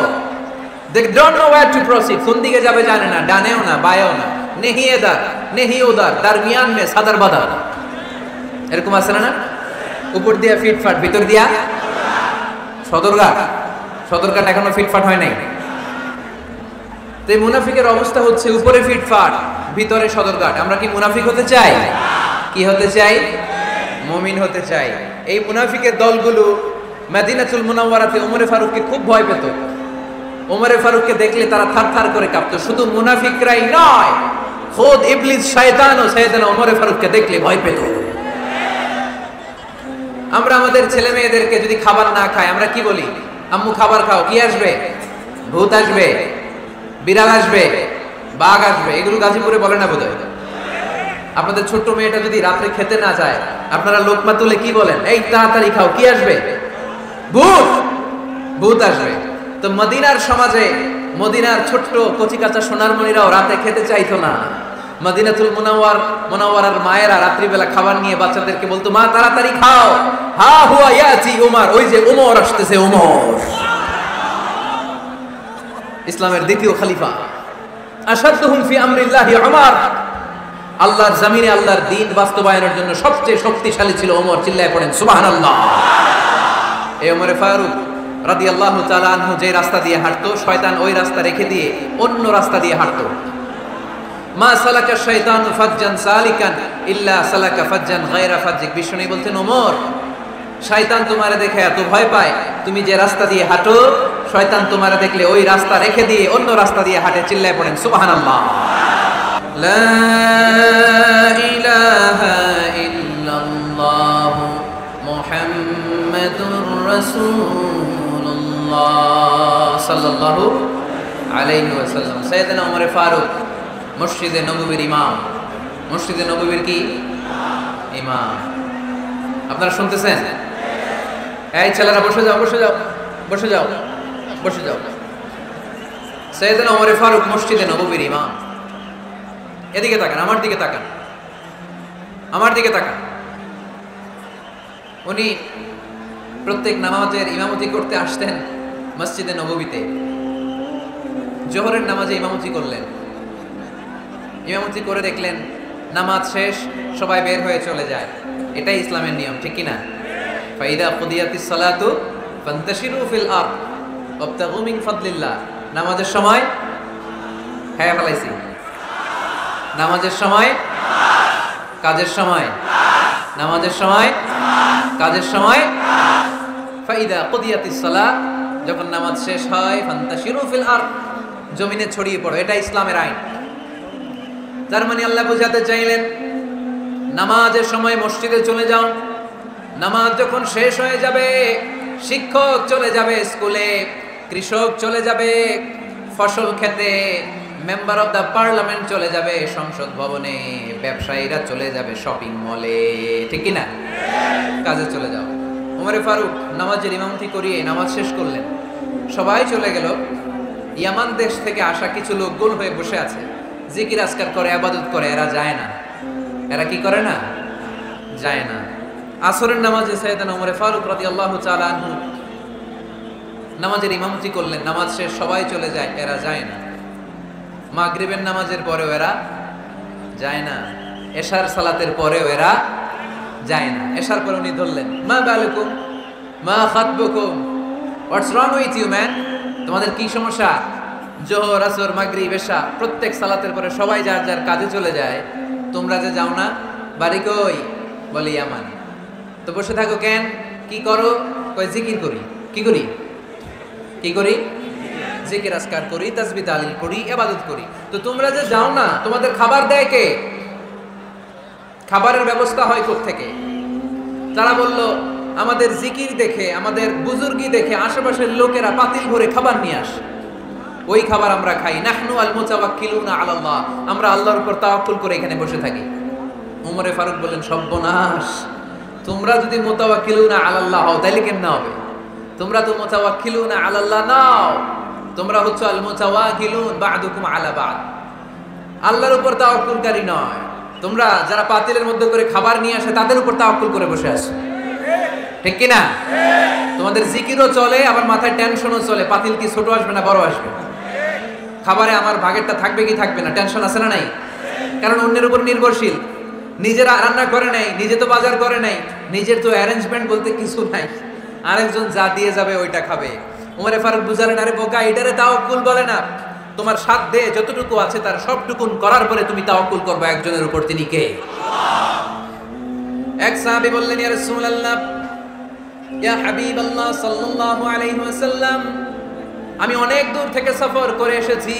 they don't know where to proceed। কোন দিকে যাবে জানে না, ডানেও না বায়েও না, নেহি এদার নেহি ওদার, দরমিয়ান মে সাদার বাদার। এরকম আছে না? উপর দিয়া ফিটফাট, ভিতর দিয়া সদরঘাট। সদরঘাট এখনো ফিটফাট হয় নাই। তো এই মুনাফিকের অবস্থা হচ্ছে উপরে ফিটফাট, ভিতরে সদরঘাট। আমরা কি মুনাফিক হতে চাই? কি হতে চাই? মুমিন হতে চাই। এই মুনাফিকের দলগুলো মদিনাতুল মুনাওয়ারাতে ওমরে ফারুককে খুব ভয় পেত। ওমরে ফারুককে দেখলে তারা থারথার করে কাঁপতো। শুধু মুনাফিকরাই নয়, খোদ ইবলিস শয়তানও সাইয়েদনা ওমরে ফারুককে দেখলে ভয় পেত। আমরা আমাদের ছেলে মেয়েদেরকে যদি খাবার না খায় আমরা কি বলি? আম্মু খাবার খাও। কি আসবে? ভূত আসবে, বিড়াল আসবে, বাঘ আসবে। এগুলো গাজীপুরে বলে না বোধহয়। আপনাদের ছোট্ট মেয়েটা যদি রাত্রে খেতে না যায় আপনারা লোকমা তুলে কি বলেন? এই তাড়াতাড়ি খাও, কি আসবে? ভূত, ভূত আসবে। তো মদিনার সমাজে মদিনার ছোট্ট কচিকাচা সোনারমণিরাও রাতে খেতে চাইতো না। মদিনাতুল মুনাওয়ারার মায়েরা রাত্রিবেলা খাবার নিয়ে বাচ্চাদেরকে বলতো, মা তাড়াতাড়ি খাও, হা হুয়া ইয়াতি উমর, ওই যে উমর আসতেছে, উমর। ইসলামের দ্বিতীয় খলিফা। আশাদুহুম ফি আমরিল্লাহি উমর, আল্লাহর জমিনে আল্লাহর দ্বীন বাস্তবায়নের জন্য সবচেয়ে শক্তিশালী ছিল ওমর। চিল্লায় পড়েন সুবহানাল্লাহ। এই ওমরে ফারুক রাদিয়াল্লাহু তাআলা আনহু যে রাস্তা দিয়ে হাঁটতো, শয়তান ওই রাস্তা রেখে দিয়ে অন্য রাস্তা দিয়ে হাঁটতো। মা সালাকা শাইতানু ফাজ্জান সালিকান ইল্লা সালাকা ফাজ্জান গায়রা ফাজ্জিক। বিষ্ণু বলতেন, ওমর, শয়তান তোমারে দেখে এত ভয় পায়, তুমি যে রাস্তা দিয়ে হাঁটো শয়তান তোমারে দেখলে ওই রাস্তা রেখে দিয়ে অন্য রাস্তা দিয়ে হাঁটে। চিল্লায় পড়েন সুবহানাল্লাহ। লা ইলাহা ইল্লাল্লাহ মুহাম্মাদুর রাসূলুল্লাহ সাল্লাল্লাহু আলাইহি ওয়াসাল্লাম। সাইয়েদনা ওমর ফারুক মসজিদে নববীর ইমাম। মসজিদে নববীর কি ইমাম? আপনারা শুনতেছেন? এই ছেলেরা বসে যাও, বসে যাও, বসে যাও, বসে যাও। সাইয়েদনা ওমর ফারুক মসজিদে নববীর ইমাম। এদিকে তাকান, আমার দিকে তাকান, আমার দিকে তাকান। উনি প্রত্যেক নামাজের ইমামতি করতে আসতেন মসজিদে নববীতে। জোহরের নামাজে ইমামতি করলেন, ইমামতি করে দেখলেন নামাজ শেষ, সবাই বের হয়ে চলে যায়। এটাই ইসলামের নিয়ম, ঠিক কি না? ফাইদা কুদিয়াতিস সালাতু ফান্তাশিরু ফিল আরদ ওয়াবতাগু মিন ফাদলিল্লাহ। নামাজের সময় হ্যাঁ ফলাইছি, নামাজের সময় কাজের সময়, নামাজের সময় কাজের সময়। ফাইদা কুদিয়াতিস সালাত, যখন নামাজ শেষ হয়, ফান্তাশিরু ফিল আরদ, জমিনে ছড়িয়ে পড়ো। এটা ইসলামের আইন। তার মানে আল্লাহ বোঝাতে চাইলেন নামাজের সময় মসজিদে চলে যাও। নামাজ যখন শেষ হয়ে যাবে, শিক্ষক চলে যাবে স্কুলে, কৃষক চলে যাবে ফসল খেতে, মেম্বার অফ দ্য পার্লামেন্ট চলে যাবে সংসদ ভবনে, ব্যবসায়ীরা চলে যাবে শপিং মলে, ঠিক কি না? কাজে চলে যাও। ওমরে ফারুক নামাজের ইমামতি করিয়ে নামাজ শেষ করলেন, সবাই চলে গেল। ইয়ামান দেশ থেকে আসা কিছু লোক গোল হয়ে বসে আছে, জিকির আজকার করে, ইবাদত করে। এরা যায় না। এরা কি করে না? যায় না। আসরের নামাজে সাইয়েদনা ওমর ফারুক রাদিয়াল্লাহু তাআলা আনহু নামাজের ইমামতি করলেন, নামাজ শেষ, সবাই চলে যায়, এরা যায় না। মাগরিবের নামাজের পরেও এরা যায় না, এশার সালাতের পরেও এরা যায় না। এশার পরে উনি ধরলেন, মা বালুকুম মা খাতবুকুম, হোয়াটস রং উইথ ইউ ম্যান? তোমাদের কি সমস্যা? জোহর, আসর, মাগরিব, এশা প্রত্যেক সালাতের পরে সবাই যার যার কাজে চলে যায়, তোমরা যে যাও না? বাড়ি কই? বলে ইয়ামান। তো বসে থাকো কেন? কি করো? কই জিকির করি। কি করি? কি করি? জিকির আজকার করি, তাসবিহ তাহলিল করি, ইবাদত করি। তো তোমরা যে যাও না, তোমাদের খাবার দেয় কে? খাবারের ব্যবস্থা হয় কোত্থেকে? তারা বলল, আমাদের জিকির দেখে, আমাদের বুজুর্গি দেখে আশেপাশের লোকেরা পাতিল ভরে খাবার নিয়ে আসে, ওই খাবার আমরা খাই। নাহনু আল মুতাওয়াক্কিলুনা আলাল্লাহ, আমরা আল্লাহর উপর তাওয়াক্কুল করে এখানে বসে থাকি। ওমরে ফারুক বললেন, সর্বনাশ, তোমরা যদি মুতাওয়াক্কিলুনা আলাল্লাহ হও তাহলে কেমনে হবে? তোমরা তো মুতাওয়াক্কিলুনা আলাল্লাহ নাও, তোমরা হচ্ছে আল মুতাওয়াক্কিলুন বা'দুকুম আলা বা'দ, আল্লাহর উপর তাওয়াক্কুলকারী নয়। তোমরা যারা পাতিলের মধ্যে করে খাবার নিয়ে আসে তাদের উপর তাওয়াক্কুল করে বসে আছো, ঠিক কি না? তোমাদের জিকিরও চলে, আবার মাথায় টেনশনও চলে। পাতিল কি ছোট আসবে না বড় আসবে? খাবারে আমার ভাগেরটা থাকবে কি থাকবে না, টেনশন আছে না নাই? কারণ অন্যের উপর নির্ভরশীল, নিজেরা রান্না করে নাই, নিজে তো বাজার করে নাই, নিজের তো অ্যারেঞ্জমেন্ট বলতে কিছু নাই, আরেকজন যা দিয়ে যাবে ওইটা খাবে। ওমরে ফারুক বুঝালেন, আরে বোকা, এটারে তাওয়াক্কুল বলে না। তোমার সাধ্যে যতটুকু আছে তার সবটুকুন করার পরে তুমি তাওয়াক্কুল করবে একজনের উপর, তিনি কে? এক সাহাবী বললেন, ইয়া রাসূলুল্লাহ, ইয়া হাবিবাল্লাহ সাল্লাল্লাহু আলাইহি ওয়াসাল্লাম, আমি অনেক দূর থেকে সফর করে এসেছি,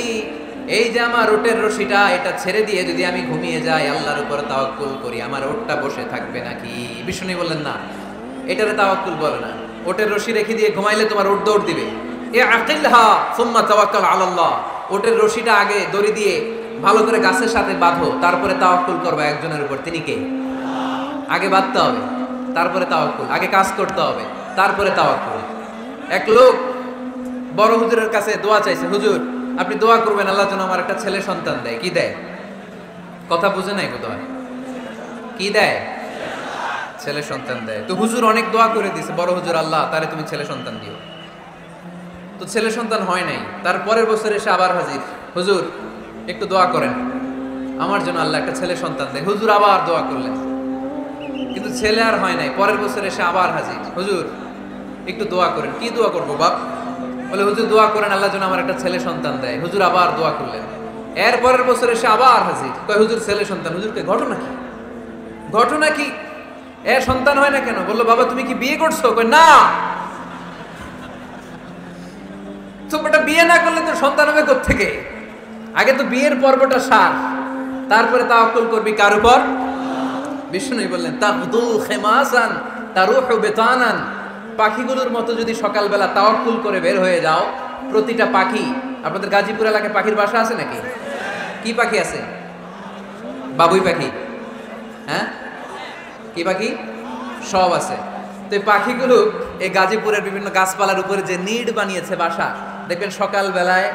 এই যে আমার ওটের রশিটা, এটা ছেড়ে দিয়ে যদি আমি ঘুমিয়ে যাই, আল্লাহর উপর তাওয়াক্কুল করি, আমার ওটটা বসে থাকবে নাকি? বিষ্ণু বললেন, না, এটারে তাওয়াক্কুল বলে না। ওটের রশি রেখে দিয়ে ঘুমাইলে তোমার ওট দৌড় দিবে। এ আকিলহা সুম্মা তাওয়াক্কাল আলাল্লাহ, ওটের রশিটা আগে দড়ি দিয়ে ভালো করে গাছের সাথে বাঁধো, তারপরে তাওয়াক্কুল করবে একজনের উপর, তিনি কে? আগে বাঁধতে হবে, তারপরে তাওয়াক্কুল। আগে কাজ করতে হবে, তারপরে তাওয়াক্কুল। এক লোক বড় হুজুরের কাছে দোয়া চাইছে, হুজুর আপনি দোয়া করবেন আল্লাহ যেন আমার একটা ছেলে সন্তান দেয়। কি দেয়? কথা বুঝে নাই বোধহয়। কি দেয়? ছেলে সন্তান দেয়। তো হুজুর অনেক দোয়া করে দিয়েছে, বড় হুজুর, আল্লাহ তারে তুমি ছেলে সন্তান দিও। তো ছেলে সন্তান হয় নাই, তার পরের বছর এসে আবার হাজির, হুজুর একটু দোয়া করেন আমার জন্য, আল্লাহ একটা ছেলে সন্তান দেয়। হুজুর আবার দোয়া করলেন, কিন্তু ছেলে আর হয় নাই। পরের বছর এসে আবার হাজির, হুজুর একটু দোয়া করেন। কি দোয়া করবো বাপ? বলে হুজুর দোয়া করেন আল্লাহ যেন আমার একটা ছেলে সন্তান দেয়। হুজুর আবার দোয়া করলেন। এর পরের বছর এসে আবার হাজির, কয় হুজুর ছেলে সন্তান। হুজুরকে ঘটনা কি? ঘটনা কি? এর সন্তান হয় না কেন? বললো বাবা তুমি কি বিয়ে করছো? কয় না। তো বেটা বিয়ে না করলে তো সন্তান হবে কোত্থেকে? আগে তো বিয়ের পর্বটা সার, তারপরে তাওয়াক্কুল করবি কার উপর? বিষ্ণু বললেন তাগদু খিমাসান তারুহু বিতানান, পাখিগুলোর মতো যদি সকালবেলা তাওয়াক্কুল করে বের হয়ে যাও। প্রতিটা পাখি, আপনাদের গাজীপুর এলাকায় পাখির বাসা আছে নাকি? কি পাখি আছে? বাবুই পাখি, হ্যাঁ কি পাখি? সব আছে। তো এই পাখিগুলো এই গাজীপুরের বিভিন্ন গাছপালার উপরে যে নিড় বানিয়েছে বাসা, দেখবেন সকাল বেলায়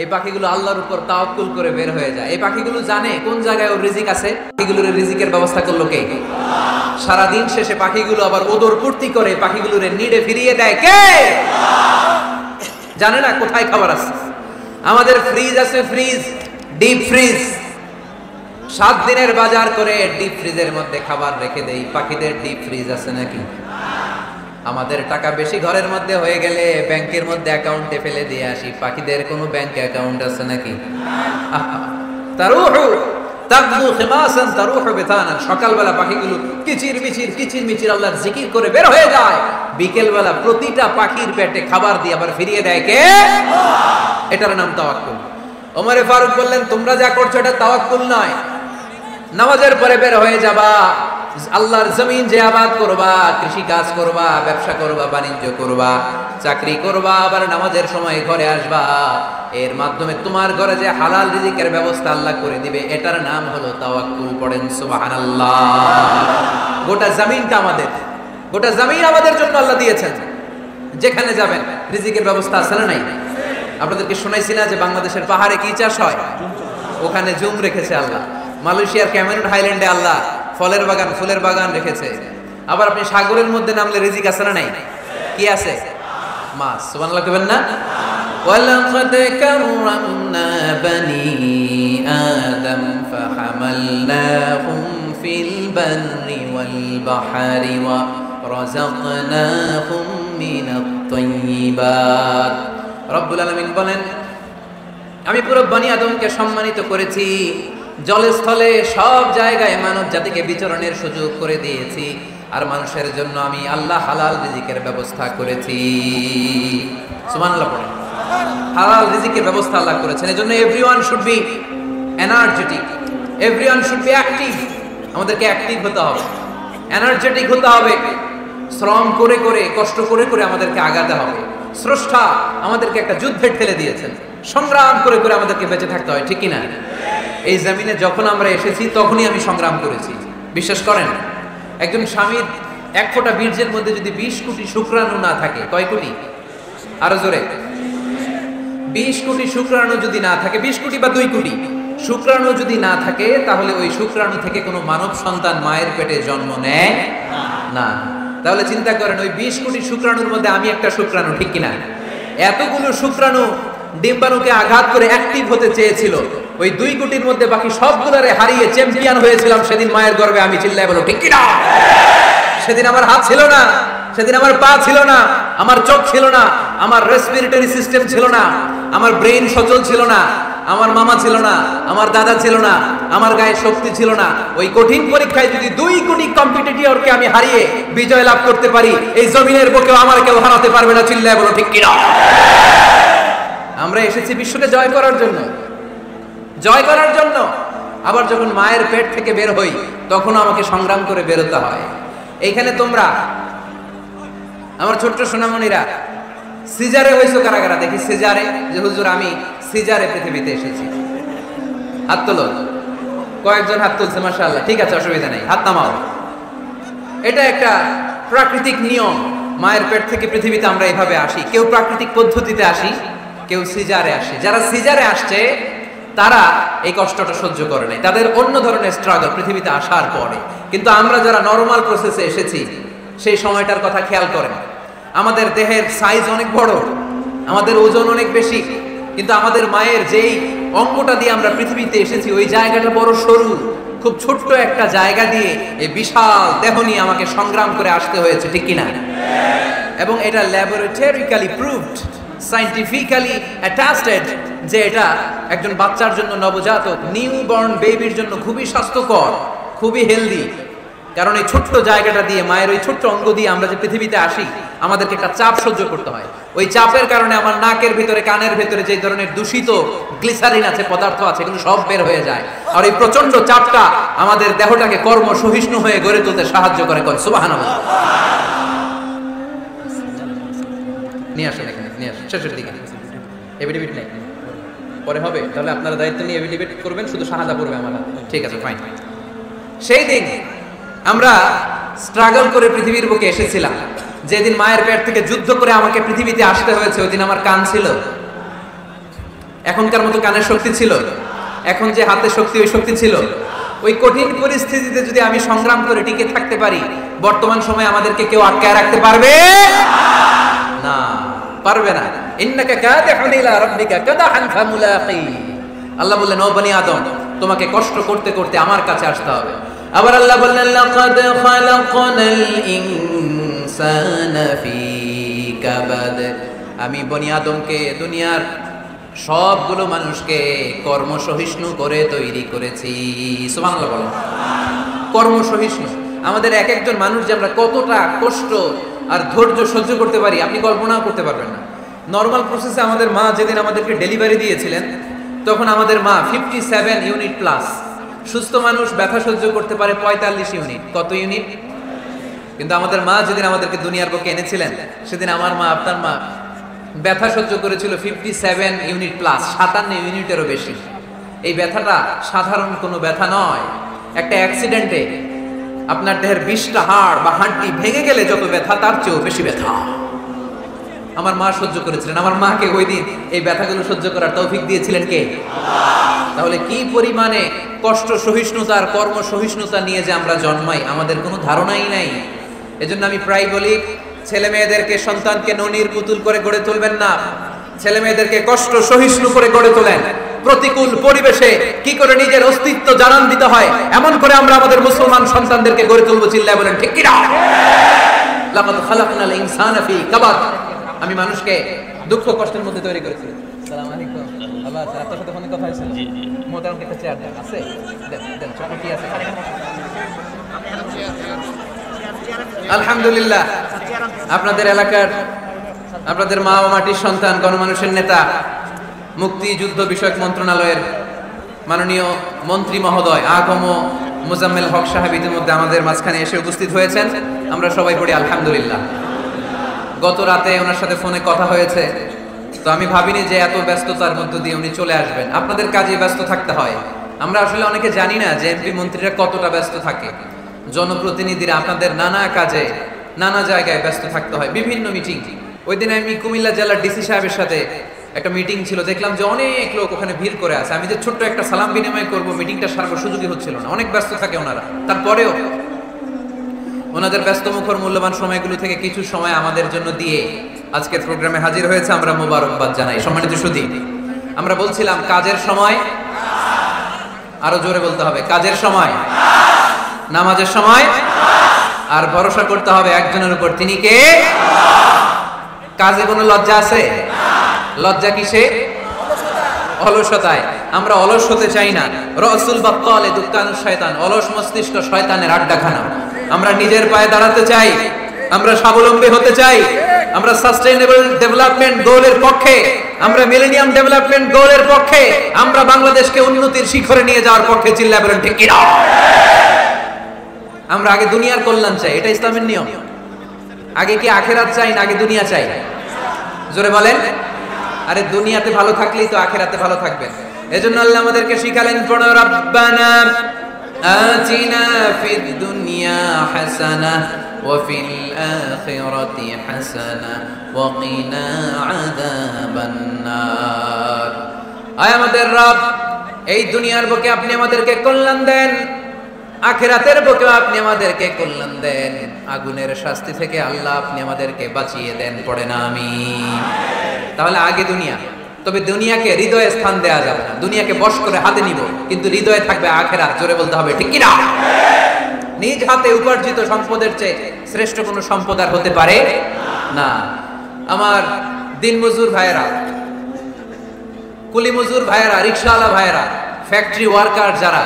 এই পাখিগুলো আল্লাহর উপর তাওয়াক্কুল করে বের হয়ে যায়। এই পাখিগুলো জানে কোন জায়গায় ওর রিজিক আছে। পাখিগুলোর রিজিকের ব্যবস্থা করলো কে? সারাদিন শেষে পাখিগুলো আবার ওদর পূর্তি করে পাখিগুলোর নিড়ে ফিরিয়ে দেয় কে? জানে না কোথায় খাবার আছে। আমাদের ফ্রিজ আছে, ফ্রিজ, ডিপ ফ্রিজ, 7 দিনের বাজার করে ডিপ ফ্রিজের মধ্যে খাবার রেখে দেই। পাখিদের ডিপ ফ্রিজ আছে নাকি? আমাদের টাকা বেশি ঘরের মধ্যে হয়ে গেলে ব্যাংকের মধ্যে অ্যাকাউন্টে ফেলে দিয়ে আসি। পাখিদের কোনো ব্যাংক অ্যাকাউন্ট আছে নাকি? তারুহু তাগদু খিমাসান তারুহু বিতানান, সকালবেলা পাখিগুলো কিচির মিচির আল্লাহর জিকির করে বের হয়ে যায়। বিকেলবেলা প্রতিটা পাখির পেটে খাবার দিয়ে আবার ফিরিয়ে দেয় কে? এটার নাম তাওয়াক্কুল। ওমরে ফারুক বললেন তোমরা যা করছো এটা তাওয়াক্কুল নয়। নামাজের পরে বের হয়ে যাবা, আল্লাহর জমিন যে আবাদ করবা, কৃষি কাজ করবা, ব্যবসা করবা, বাণিজ্য করবা, চাকরি করবা, আবার নামাজের সময় ঘরে আসবা। এর মাধ্যমে তোমার ঘরে যে হালাল রিজিকের ব্যবস্থা আল্লাহ করে দিবে, এটার নাম হলো তাওয়াক্কুল। পড়েন সুবহানাল্লাহ। গোটা জমিনটা আমাদের, গোটা জমিন আমাদের জন্য আল্লাহ দিয়েছেন। যেখানে যাবেন রিজিকের ব্যবস্থা আছে না নাই? আপনাদেরকে শোনাইছি না যে বাংলাদেশের পাহাড়ে কি চাষ হয়? ওখানে জুম রেখেছে আল্লাহ। মালয়েশিয়ার ক্যামেরুন হাইল্যান্ডে আল্লাহ ফলের বাগান, ফুলের বাগান রেখেছে। আবার আপনি সাগরের মধ্যে নামলে রিজিক আছে না নাই? কি আছে? মাছ। সুবহানাল্লাহ কইবেন না? ওয়ালাকাদ কাররামনা বানি আদম ফাহামালনাহুম ফিল বাররি ওয়াল বাহরি ওয়া রাযাকনাহুম মিনাত তাইয়্যিবাত। রব্বুল আলামিন বলেন আমি পুরো বনি আদমকে সম্মানিত করেছি, জলে স্থলে সব জায়গায় মানব জাতিকে বিচরণের সুযোগ করে দিয়েছি। আর মানুষের জন্য আমি আল্লাহ হালাল রিজিকের ব্যবস্থা করেছি। সুবহানাল্লাহ পড়েন। হালাল রিজিকের ব্যবস্থা আল্লাহ করেছেন। এজন্য everyone should be energetic, everyone should be active. আমাদেরকে অ্যাক্টিভ হতে হবে, এনার্জেটিক হতে হবে। শ্রম করে করে, কষ্ট করে করে আমাদেরকে আগাতে হবে। স্রষ্টা আমাদেরকে একটা যুদ্ধে ঠেলে দিয়েছেন, সংগ্রাম করে করে আমাদেরকে বেঁচে থাকতে হয়, ঠিক কিনা? এই জমিনে যখন আমরা এসেছি তখনই আমি সংগ্রাম করেছি। বিশ্বাস করেন, একজন স্বামীর 1 ফোঁটা বীর্যের মধ্যে যদি 20 কোটি শুক্রাণু না থাকে, কয় কোটি? আরো জোরে। 20 কোটি শুক্রাণু যদি না থাকে, 20 কোটি বা 2 কোটি শুক্রাণু যদি না থাকে, তাহলে ওই শুক্রাণু থেকে কোনো মানব সন্তান মায়ের পেটে জন্ম নেয় না। তাহলে চিন্তা করেন, ওই 20 কোটি শুক্রাণুর মধ্যে আমি একটা শুক্রাণু, ঠিক কিনা? এতগুলো শুক্রাণু ডিম্বাণুকে আঘাত করে অ্যাক্টিভ হতে চেয়েছিল। ওই 2 কোটির মধ্যে বাকি সবগুলোরে হারিয়ে চ্যাম্পিয়ন হয়েছিলাম সেদিন মায়ের গর্ভে আমি। চিল্লায় বলো ঠিক কিনা? সেদিন আমার হাত ছিল না, সেদিন আমার পা ছিল না, আমার চোখ ছিল না, আমার রেসপিরেটরি সিস্টেম ছিল না, আমার ব্রেইন সচল ছিল না, আমার মামা ছিল না, আমার দাদা ছিল না, আমার গায়ে শক্তি ছিল না। ওই কঠিন পরীক্ষায় যদি 2 কোটি কম্পিটিটরকে আমি হারিয়ে বিজয় লাভ করতে পারি, এই জমিনের বুকেও আমার কেউ হারাতে পারবে না। চিল্লায় বলো ঠিক কিনা? আমরা এসেছি বিশ্বকে জয় করার জন্য, জয় করার জন্য। আবার যখন মায়ের পেট থেকে বের হই তখন আমাকে সংগ্রাম করে বেরোতে হয়। এইখানে তোমরা আমার ছোট্ট সোনামণিরা সিজারে হইছো কারা কারা? দেখি সিজারে, যে হুজুর আমি সিজারে পৃথিবীতে এসেছি। হাত তোলো। কয়েকজন হাত তুলছে, মাশাআল্লাহ। ঠিক আছে, অসুবিধা নেই, হাত নামাও। এটা একটা প্রাকৃতিক নিয়ম। মায়ের পেট থেকে পৃথিবীতে আমরা এইভাবে আসি। কেউ প্রাকৃতিক পদ্ধতিতে আসি, কেউ সিজারে আসে। যারা সিজারে আসছে তারা এই কষ্টটা সহ্য করে নাই, তাদের অন্য ধরনের স্ট্রাগল পৃথিবীতে আসার পরে। কিন্তু আমরা যারা নরমাল প্রসেসে এসেছি সেই সময়টার কথা খেয়াল করেন। আমাদের দেহের সাইজ অনেক বড়, আমাদের ওজন অনেক বেশি, কিন্তু আমাদের মায়ের যেই অঙ্গটা দিয়ে আমরা পৃথিবীতে এসেছি ওই জায়গাটা বড় সরু, খুব ছোট্ট একটা জায়গা দিয়ে এই বিশাল দেহ নিয়ে আমাকে সংগ্রাম করে আসতে হয়েছে, ঠিক কিনা? এবং এটা ল্যাবরেটরিক্যালি প্রুভড, সায়েন্টিফিক্যালি অ্যাটাস্টেড যে এটা একজন বাচ্চার জন্য, নবজাতক নিউবর্ন বেবির জন্য খুবই স্বাস্থ্যকর, খুবই হেলদি। কারণ এই ছোট্ট জায়গাটা দিয়ে, মায়ের ওই ছোট্ট অঙ্গ দিয়ে আমরা যে পৃথিবীতে আসি, আমাদেরকে একটা চাপ সহ্য করতে হয়। ওই চাপের কারণে আমার নাকের ভিতরে, কানের ভিতরে যে ধরনের দূষিত গ্লিসারিন আছে, পদার্থ আছে, এগুলো সব বের হয়ে যায়। আর এই প্রচন্ড চাপটা আমাদের দেহটাকে কর্ম সহিষ্ণু হয়ে গড়ে তুলতে সাহায্য করে। সুবহানাল্লাহ। নিয়ে আসেন এখানে, নিয়ে আসেন শেষের দিকে। এভিডেভিট নেই, পরে হবে। তাহলে আপনারা দায়িত্ব নিয়ে এভিডেভিট করবেন, শুধু শাহাদা পড়বে আমার হাতে। ঠিক আছে, ফাইন। সেই দিন আমরা স্ট্রাগল করে পৃথিবীর বুকে এসেছিলাম। যেদিন মায়ের পেট থেকে যুদ্ধ করে আমাকে পৃথিবীতে আসতে হয়েছে, ওই দিন আমার কান ছিল? এখনকার মতো কানের শক্তি ছিল? এখন যে হাতে শক্তি, ওই শক্তি ছিল? ওই কঠিন পরিস্থিতিতে যদি আমি সংগ্রাম করে টিকে থাকতে পারি, বর্তমান সময়ে আমাদেরকে কেউ আটকায় রাখতে পারবে না, পারবে না। ইন্নাকা কাদিহুন ইলা রাব্বিকা কাদহান ফামুলাকি। আল্লাহ বললেন, ও বনি আদম, তোমাকে কষ্ট করতে করতে আমার কাছে আসতে হবে। আবার আল্লাহ বললেন, লাকাদ খালাকনাল ইনসানা ফি কাবাদ। আমি বনি আদমকে, দুনিয়ার সবগুলো মানুষকে কর্মসহিষ্ণু করে তৈরি করেছি। সুবহানাল্লাহ বলো। কর্মসহিষ্ণু। আমাদের এক একজন মানুষ যে আমরা কতটা কষ্ট আর ধৈর্য সহ্য করতে পারি, আপনি কল্পনাও করতে পারবেন না। নর্মাল প্রসেসে আমাদের মা যেদিন আমাদেরকে ডেলিভারি দিয়েছিলেন, তখন আমাদের মা 57 ইউনিট প্লাস। সুস্থ মানুষ ব্যথা সহ্য করতে পারে 45 ইউনিট। কত ইউনিট? কিন্তু আমাদের মা যেদিন আমাদেরকে দুনিয়ার বুকে এনেছিলেন, সেদিন আমার মা, আপনার মা ব্যথা সহ্য করেছিল 57 ইউনিট প্লাস, 57 ইউনিটেরও বেশি। এই ব্যথাটা সাধারণ কোনো ব্যথা নয়। একটা অ্যাক্সিডেন্টে আপনার দেহের 20টা হাড় বা হাড্ডি ভেঙে গেলে যত ব্যথা, তার চেয়েও বেশি ব্যথা আমার মা সহ্য করেছিলেন। আমার মাকে ওই দিন এই ব্যথাগুলো সহ্য করার তৌফিক দিয়েছিলেন কে? তাহলে কি পরিমাণে কষ্ট সহিষ্ণুতা আর কর্ম সহিষ্ণুতা নিয়ে যে আমরা জন্মাই, আমাদের কোনো ধারণাই নাই। এজন্য আমি প্রায় বলি, ছেলে মেয়েদেরকে, সন্তানকে ননির পুতুল করে গড়ে তুলবেন না। ছেলে মেয়েদেরকে কষ্ট সহিষ্ণু করে গড়ে তোলেন। প্রতিকূল পরিবেশে কি করে নিজের অস্তিত্ব জানান দিতে হয়, এমন করে আমরা আমাদের মুসলমান সন্তানদেরকে গড়ে তুলবো। চিল্লায় বলেন ঠিক কিনা? লাকাদ খালাকনাল ইনসানা ফি কাবাদ। আমি মানুষকে দুঃখ কষ্টের মধ্যে তৈরি করেছি। আসসালামু আলাইকুম। বাবা, আপনার সাথে ফোনে কথা হয়েছিল? জি জি। মোটামুটি একটা চেয়ার দেন, আছে? দেন, ছোট কি আছে? আলহামদুলিল্লাহ, আপনাদের এলাকার, আপনাদের মা ও মাটির সন্তান, গণমানুষের নেতা, মুক্তিযুদ্ধ বিষয়ক মন্ত্রণালয়ের মাননীয় মন্ত্রী মহোদয় আগম মোজাম্মেল হক সাহেব ইতিমধ্যে আমাদের মাঝখানে এসে উপস্থিত হয়েছেন। আমরা সবাই পড়ি আলহামদুলিল্লাহ। গত রাতে ওনার সাথে ফোনে কথা হয়েছে, তো আমি ভাবিনি যে এত ব্যস্ততার মধ্য দিয়ে উনি চলে আসবেন। আপনাদের কাজে ব্যস্ত থাকতে হয়। আমরা আসলে অনেকে জানি না যে এমপি মন্ত্রীরা কতটা ব্যস্ত থাকে। জনপ্রতিনিধিরা আপনাদের নানা কাজে, নানা জায়গায় ব্যস্ত থাকতে হয়, বিভিন্ন মিটিং। ওই দিন আমি কুমিল্লা জেলার ডিসি সাহেবের সাথে একটা মিটিং ছিল, দেখলাম যে অনেক লোক ওখানে ভিড় করে আছে। আমি যে ছোট্ট একটা সালাম বিনিময় করব, মিটিংটা সারার সুযোগই হচ্ছিল না। অনেক ব্যস্ত থাকে ওনারা। তারপরেও ওনাদের ব্যস্ত মুখর মূল্যবান সময়গুলো থেকে কিছু সময় আমাদের জন্য দিয়ে আজকের প্রোগ্রামে হাজির হয়েছে। আমরা মোবারকবাদ জানাই। সম্মানিত সুধী, আমরা বলছিলাম কাজের সময়, আরো জোরে বলতে হবে, কাজের সময়, নামাজের সময়, আর ভরসা করতে হবে একজনের উপর, তিনি কে? কাজে কোনো লজ্জা আছে? লজ্জা কিসে? অলসতায়। আমরা অলস হতে চাই না। রসুল বাক্কালে দুক্কানুশ শয়তান, অলস মস্তিষ্ক শয়তানের আড্ডাখানা। আমরা নিজের পায়ে দাঁড়াতে চাই, আমরা স্বাবলম্বী হতে চাই, আমরা সাস্টেইনেবল ডেভেলপমেন্ট গোলের পক্ষে, আমরা মিলেনিয়াম ডেভেলপমেন্ট গোলের পক্ষে, আমরা বাংলাদেশকে উন্নতির শিখরে নিয়ে যাওয়ার পক্ষে। চিল্লায় বলেন ঠিক কিনা? আমরা আগে দুনিয়ার কল্যাণ চাই, এটা ইসলামের নিয়ম। আগে কি আখেরাত চাই না আগে দুনিয়া চাই? জোরে বলেন। আরে দুনিয়াতে ভালো থাকলেই তো আখেরাতে ভালো থাকবেন। এজন্য আল্লাহ আমাদেরকে শিখালেন, পড়ো রাব্বানা আতিনা ফিদ দুনিয়া হাসানাহ ওয়া ফিল আখিরাতি হাসানাহ ওয়া কিনা আযাবান নার। আয় আমাদের রব, এই দুনিয়ার বুকে আপনি আমাদেরকে কল্যাণ দেন, আখিরাতের বুকে আপনি আমাদেরকে কল্যাণ দেন, আগুনের শাস্তি থেকে আল্লাহ আপনি আমাদেরকে বাঁচিয়ে দেন। পড়ে না আমিন। তাহলে আগে দুনিয়া। তবে দুনিয়াকে হৃদয়ে স্থান দেওয়া যাবে না, দুনিয়াকে বশ করে হাতে নিব, কিন্তু হৃদয়ে থাকবে আখিরাত। জোরে বলতে হবে ঠিক কিনা? নিজ হাতে উপার্জিত সম্পদের চেয়ে শ্রেষ্ঠ কোনো সম্পদ আর হতে পারে না। আমার দিনমজুর ভাইয়েরা, কুলি মজুর ভাইয়েরা, রিকশাওয়ালা ভাইয়েরা, ফ্যাক্টরি ওয়ার্কার যারা,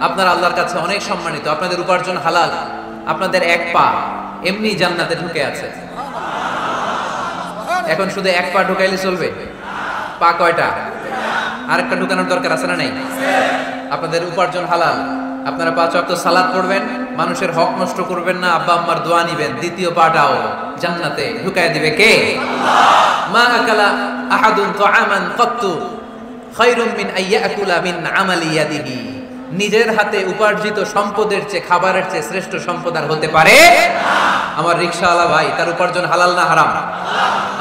আপনারা আল্লাহর কাছে অনেক সম্মানিত। আপনাদের উপার্জন হালাল, আপনাদের এক পা এমনি জান্নাতে ঢুকে আছে। এখন শুধু এক পা ঢুকাইলে চলবে? পা কয়টা? আরেকটা ঢুকানোর দরকার আছে না নাই? আপনাদের উপার্জন হালাল, আপনারা 5 ওয়াক্ত সালাত পড়বেন, মানুষের হক নষ্ট করবেন না, আব্বা আম্মার দোয়া নিবেন, দ্বিতীয় পাটাও জান্নাতে ঢুকায় দিবে কে? মা আকালা আহাদুন তাআমান কাত্তু খায়রুম মিন আইয়াকুলা মিন আমালি ইয়াদিহি। নিজের হাতে উপার্জিত সম্পদের চেয়ে, খাবারের চেয়ে শ্রেষ্ঠ সম্পদ আর হতে পারে না। আমার রিকশাওয়ালা ভাই, তার উপার্জন হালাল না হারাম?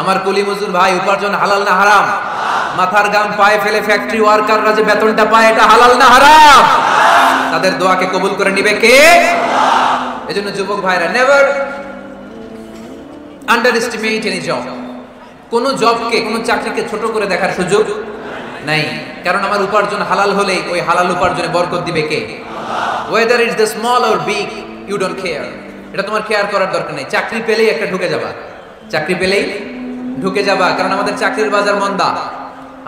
আমার কুলি মজুর ভাই, উপার্জন হালাল না হারাম? মাথার গাম পায়ে ফেলে ফ্যাক্টরি ওয়ার্কাররা যে বেতনটা পায়, এটা হালাল না হারাম? তাদের দোয়াকে কবুল করে নিবে কে? এজন্য যুবক ভাইরা, never under estimate any job. কোন জবকে, কোন চাকরিকে ছোট করে দেখার সুযোগ নাই, কারণ আমার উপার্জন হালাল হলেই ওই হালাল উপার্জনে বরকত দিবে কে? Whether it's the small or big, you don't care. এটা তোমার কেয়ার করার দরকার নেই। চাকরি পেলেই একটা ঢুকে যাবা, চাকরি পেলেই ঢুকে যাবা, কারণ আমাদের চাকরির বাজার মন্দা।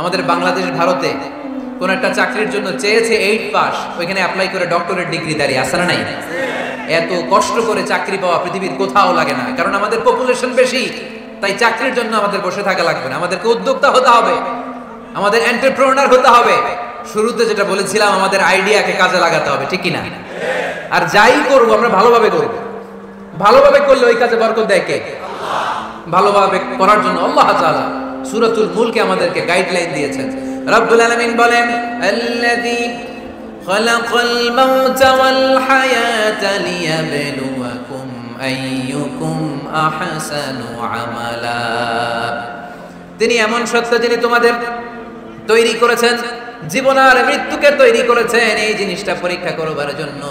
আমাদের বাংলাদেশ, ভারতে কোন একটা চাকরির জন্য চেয়েছে 8 পাস, ওইখানে অ্যাপ্লাই করে ডক্টরেট ডিগ্রি দাঁড়িয়ে আসে না নাই? এত কষ্ট করে চাকরি পাওয়া পৃথিবীর কোথাও লাগে না, কারণ আমাদের পপুলেশন বেশি। তাই চাকরির জন্য আমাদের বসে থাকা লাগবে না, আমাদেরকে উদ্যোক্তা হতে হবে, আমাদের এন্টারপ্রেনার হতে হবে। শুরুতে যেটা বলেছিলাম, আমাদের আইডিয়াকে কাজে লাগাতে হবে, ঠিক কি না? আর যাই করবো আমরা ভালোভাবে করব। ভালোভাবে করলে ওই কাজে বরকত দেয় কে? ভালোভাবে করার জন্য আল্লাহ তাআলা সূরাতুল মুলকে আমাদেরকে গাইডলাইন দিয়েছেন। রব্বুল আলামিন বলেন, আল্লাযী খালাকাল মাউতা ওয়াল হায়াতা লিয়াবলুয়াকুম আইয়ুকুম আহসানু আমালা। তিনি এমন সত্তা যিনি তোমাদের তৈরি করেছেন, জীবন আর মৃত্যুকে তৈরি করেছেন এই জিনিসটা পরীক্ষা করবার জন্য,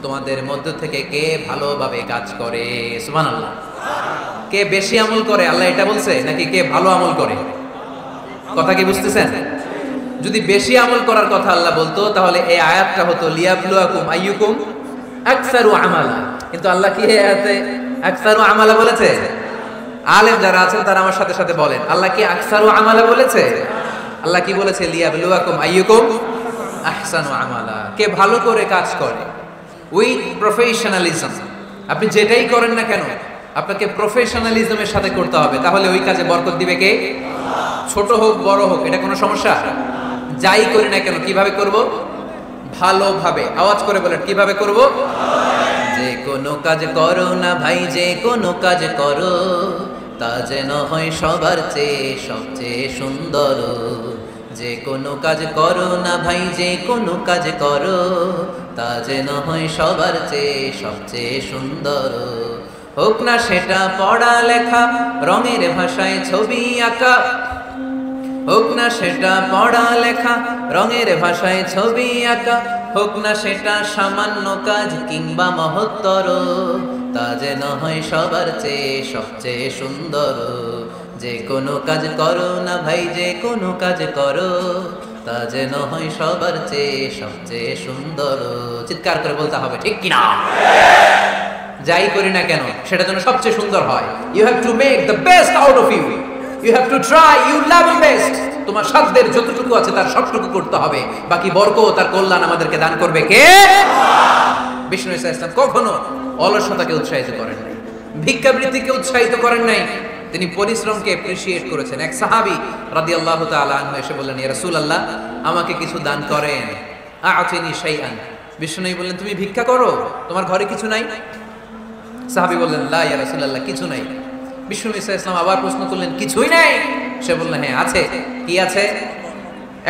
তোমাদের মধ্য থেকে কে ভালোভাবে কাজ করে। সুবহানাল্লাহ। কে বেশি আমল করে, আল্লাহ এটা বলছে, নাকি কে ভালো আমল করে? কথা কি বুঝতেছেন? যদি বেশি আমল করার কথা আল্লাহ বলতো, তাহলে এই আয়াতটা হতো লিয়াবলুয়াকুম আইয়ুকুম আকসারু আমালা। কিন্তু আল্লাহ কি এই আয়াতে আকসারু আমালা বলেছে? আলেম যারা আছেন তারা আমার সাথে সাথে বলেন, আল্লাহ কি আকসারু আমালা বলেছে? আল্লাহ কি বলেছে? লিয়াবলুয়াকুম আইয়ুকুম আহসানু আমালা। কে ভালো করে কাজ করে, উইথ প্রফেশনালিজম। আপনি যেটাই করেন না কেন, আপনাকে প্রফেশনালিজমের সাথে করতে হবে, তাহলে ওই কাজে বরকত দিবে কে? ছোট হোক বড় হোক, এটা কোনো সমস্যা? যাই করি না কেন কিভাবে করব? ভালোভাবে। আওয়াজ করে বলেন, কিভাবে করব? যে কোনো কাজ করো না ভাই, যে কোনো কাজ করো, তা যেন হয় সবার চেয়ে সবচেয়ে সুন্দর। যে কোনো কাজ করো না ভাই, যে কোনো কাজ করো, তা যেন হয় সবার চেয়ে সবচেয়ে সুন্দর। হোক না সেটা পড়া লেখা, রঙের ভাষায় ছবি আঁকা, হোক না সেটা পড়া লেখা, রঙের ভাষায় ছবি আঁকা, হোক না সেটা সামান্য কাজ কিংবা মহত্তর, তা যেন হয় সবার চেয়ে সবচেয়ে সুন্দর। যে কোনো কাজ করো না ভাই, যে কোনো কাজ করো, তা যেন হয় সবার চেয়ে সবচেয়ে সুন্দর। চিৎকার করে বলতে হবে, ঠিক কিনা? যাই করি না কেন সেটা যেন সবচেয়ে সুন্দর হয়। You have to make the best out of you, you have to try you love best. তোমার সাধ্যের যতটুকু আছে তার সবটুকু করতে হবে, বাকি বরকত তার কল্যাণ আমাদেরকে দান করবে কে? বিষ্ণু ইসলাম কখনো অলসতাকে উৎসাহিত করেন নাই, ভিক্ষাবৃত্তিকে উৎসাহিত করেন নাই, তিনি পরিশ্রমকে অ্যাপ্রিশিয়েট করেছেন। এক সাহাবী রাদিয়াল্লাহু তাআলা আনহু এসে বললেন, ইয়া রাসূলুল্লাহ, আমাকে কিছু দান করেন। আ'তিনি শাইআন। বিষ্ণু বললেন, তুমি ভিক্ষা করো, তোমার ঘরে কিছু নাই? সাহাবী বললেন, লা ইয়া রাসূলুল্লাহ, কিছু নাই। বিষ্ণু ইসলাম আবার প্রশ্ন করলেন, কিছুই নাই? সে বললেন, হ্যাঁ আছে। কি আছে?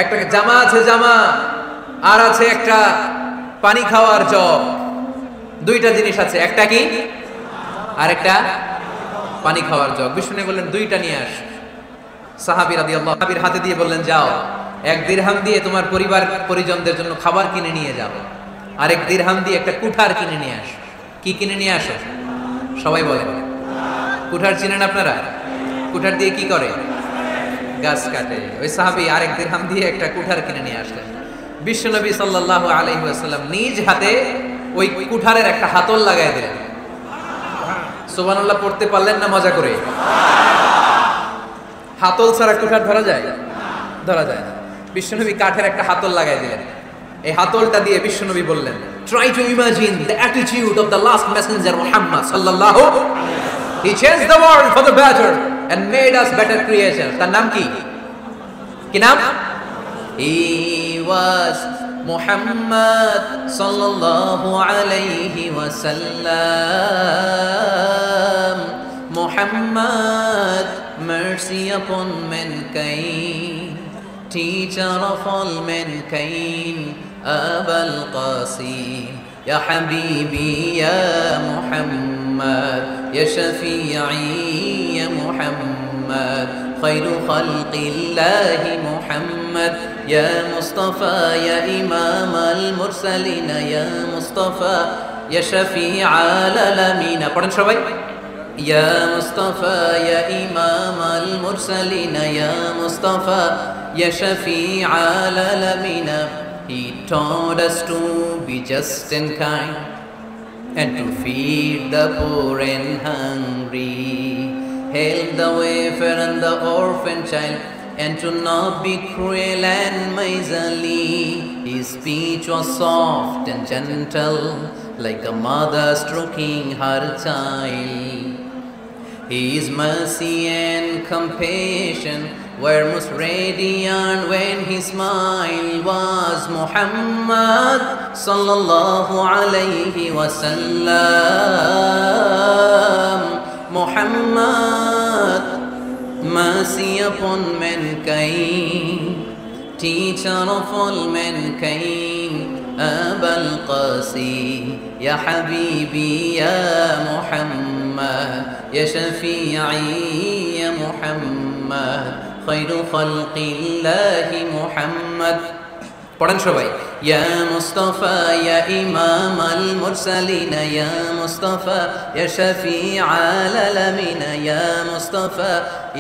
একটা জামা আছে, জামা, আর আছে একটা পানি খাওয়ার জগ। দুইটা জিনিস আছে, একটা কি আর একটা পানি খাওয়ার জগ। বিষ্ণু বললেন, দুইটা নিয়ে আস। সাহাবী রাদিয়াল্লাহু সাহাবীর হাতে দিয়ে বললেন, যাও, 1 দিরহাম দিয়ে তোমার পরিবার পরিজনদের জন্য খাবার কিনে নিয়ে যাও, আর 1 দিরহাম দিয়ে একটা কুঠার কিনে নিয়ে আস। কি কিনে নিয়ে আসো? সবাই বলেন। কুঠার চিনেন আপনারা? কুঠার দিয়ে কি করে? গাছ কাটে। ওই সাহাবী আরেক দিরহাম দিয়ে একটা কুঠার কিনে নিয়ে আসলেন। বিশ্বনবী সাল্লাল্লাহু আলাইহি ওয়াসাল্লাম নিজ হাতে ওই কুঠারের একটা হাতল লাগাই দিলেন। সুবহানাল্লাহ পড়তে পারলেন না মজা করে? হাতল ছাড়া কুঠার ধরা যায়? ধরা যায় না। বিশ্বনবী কাঠের একটা হাতল লাগাই দিলেন। এই হাতলটা দিয়ে বিশ্বনবী বললেন, try to imagine the attitude of the last messenger Muhammad sallallahu alaihi wasallam. He changed the world for the better and made us better creatures. তার নাম কি? কি নাম? He was Muhammad sallallahu alaihi wasallam. Muhammad, mercy upon mankind, teacher of all mankind, Abul Qasim, Ya Habibi, Ya Muhammad, Ya Shafi'i, Ya Muhammad, Khairu Khalqillahi Muhammad, Ya Mustafa, Ya Imam al-Mursalin, Ya Mustafa, Ya Shafi'i al-Alamin. পড়েন সবাই। Ya Mustafa, Ya Imam al-Mursalin, Ya Mustafa, Ya Shafi'i al-Alamin. He taught us to be just and kind and to feed the poor and hungry, help the wafer and the orphan child, and to not be cruel and miserly. His speech was soft and gentle, like a mother stroking her child. His mercy and compassion were most radiant when his smile was. Muhammad sallallahu alaihi wasallam. Muhammad, mercy upon mankind, teacher of all mankind, Abul Qasim, Ya Habibi, Ya Muhammad, Ya Shafi'i, Ya Muhammad, Khairu Khalqillahi Muhammad. পড়েন সবাই। Ya Mustafa, Ya Imam al-Mursalin, Ya Mustafa, Ya Shafi'i al-Alamin, Ya Mustafa,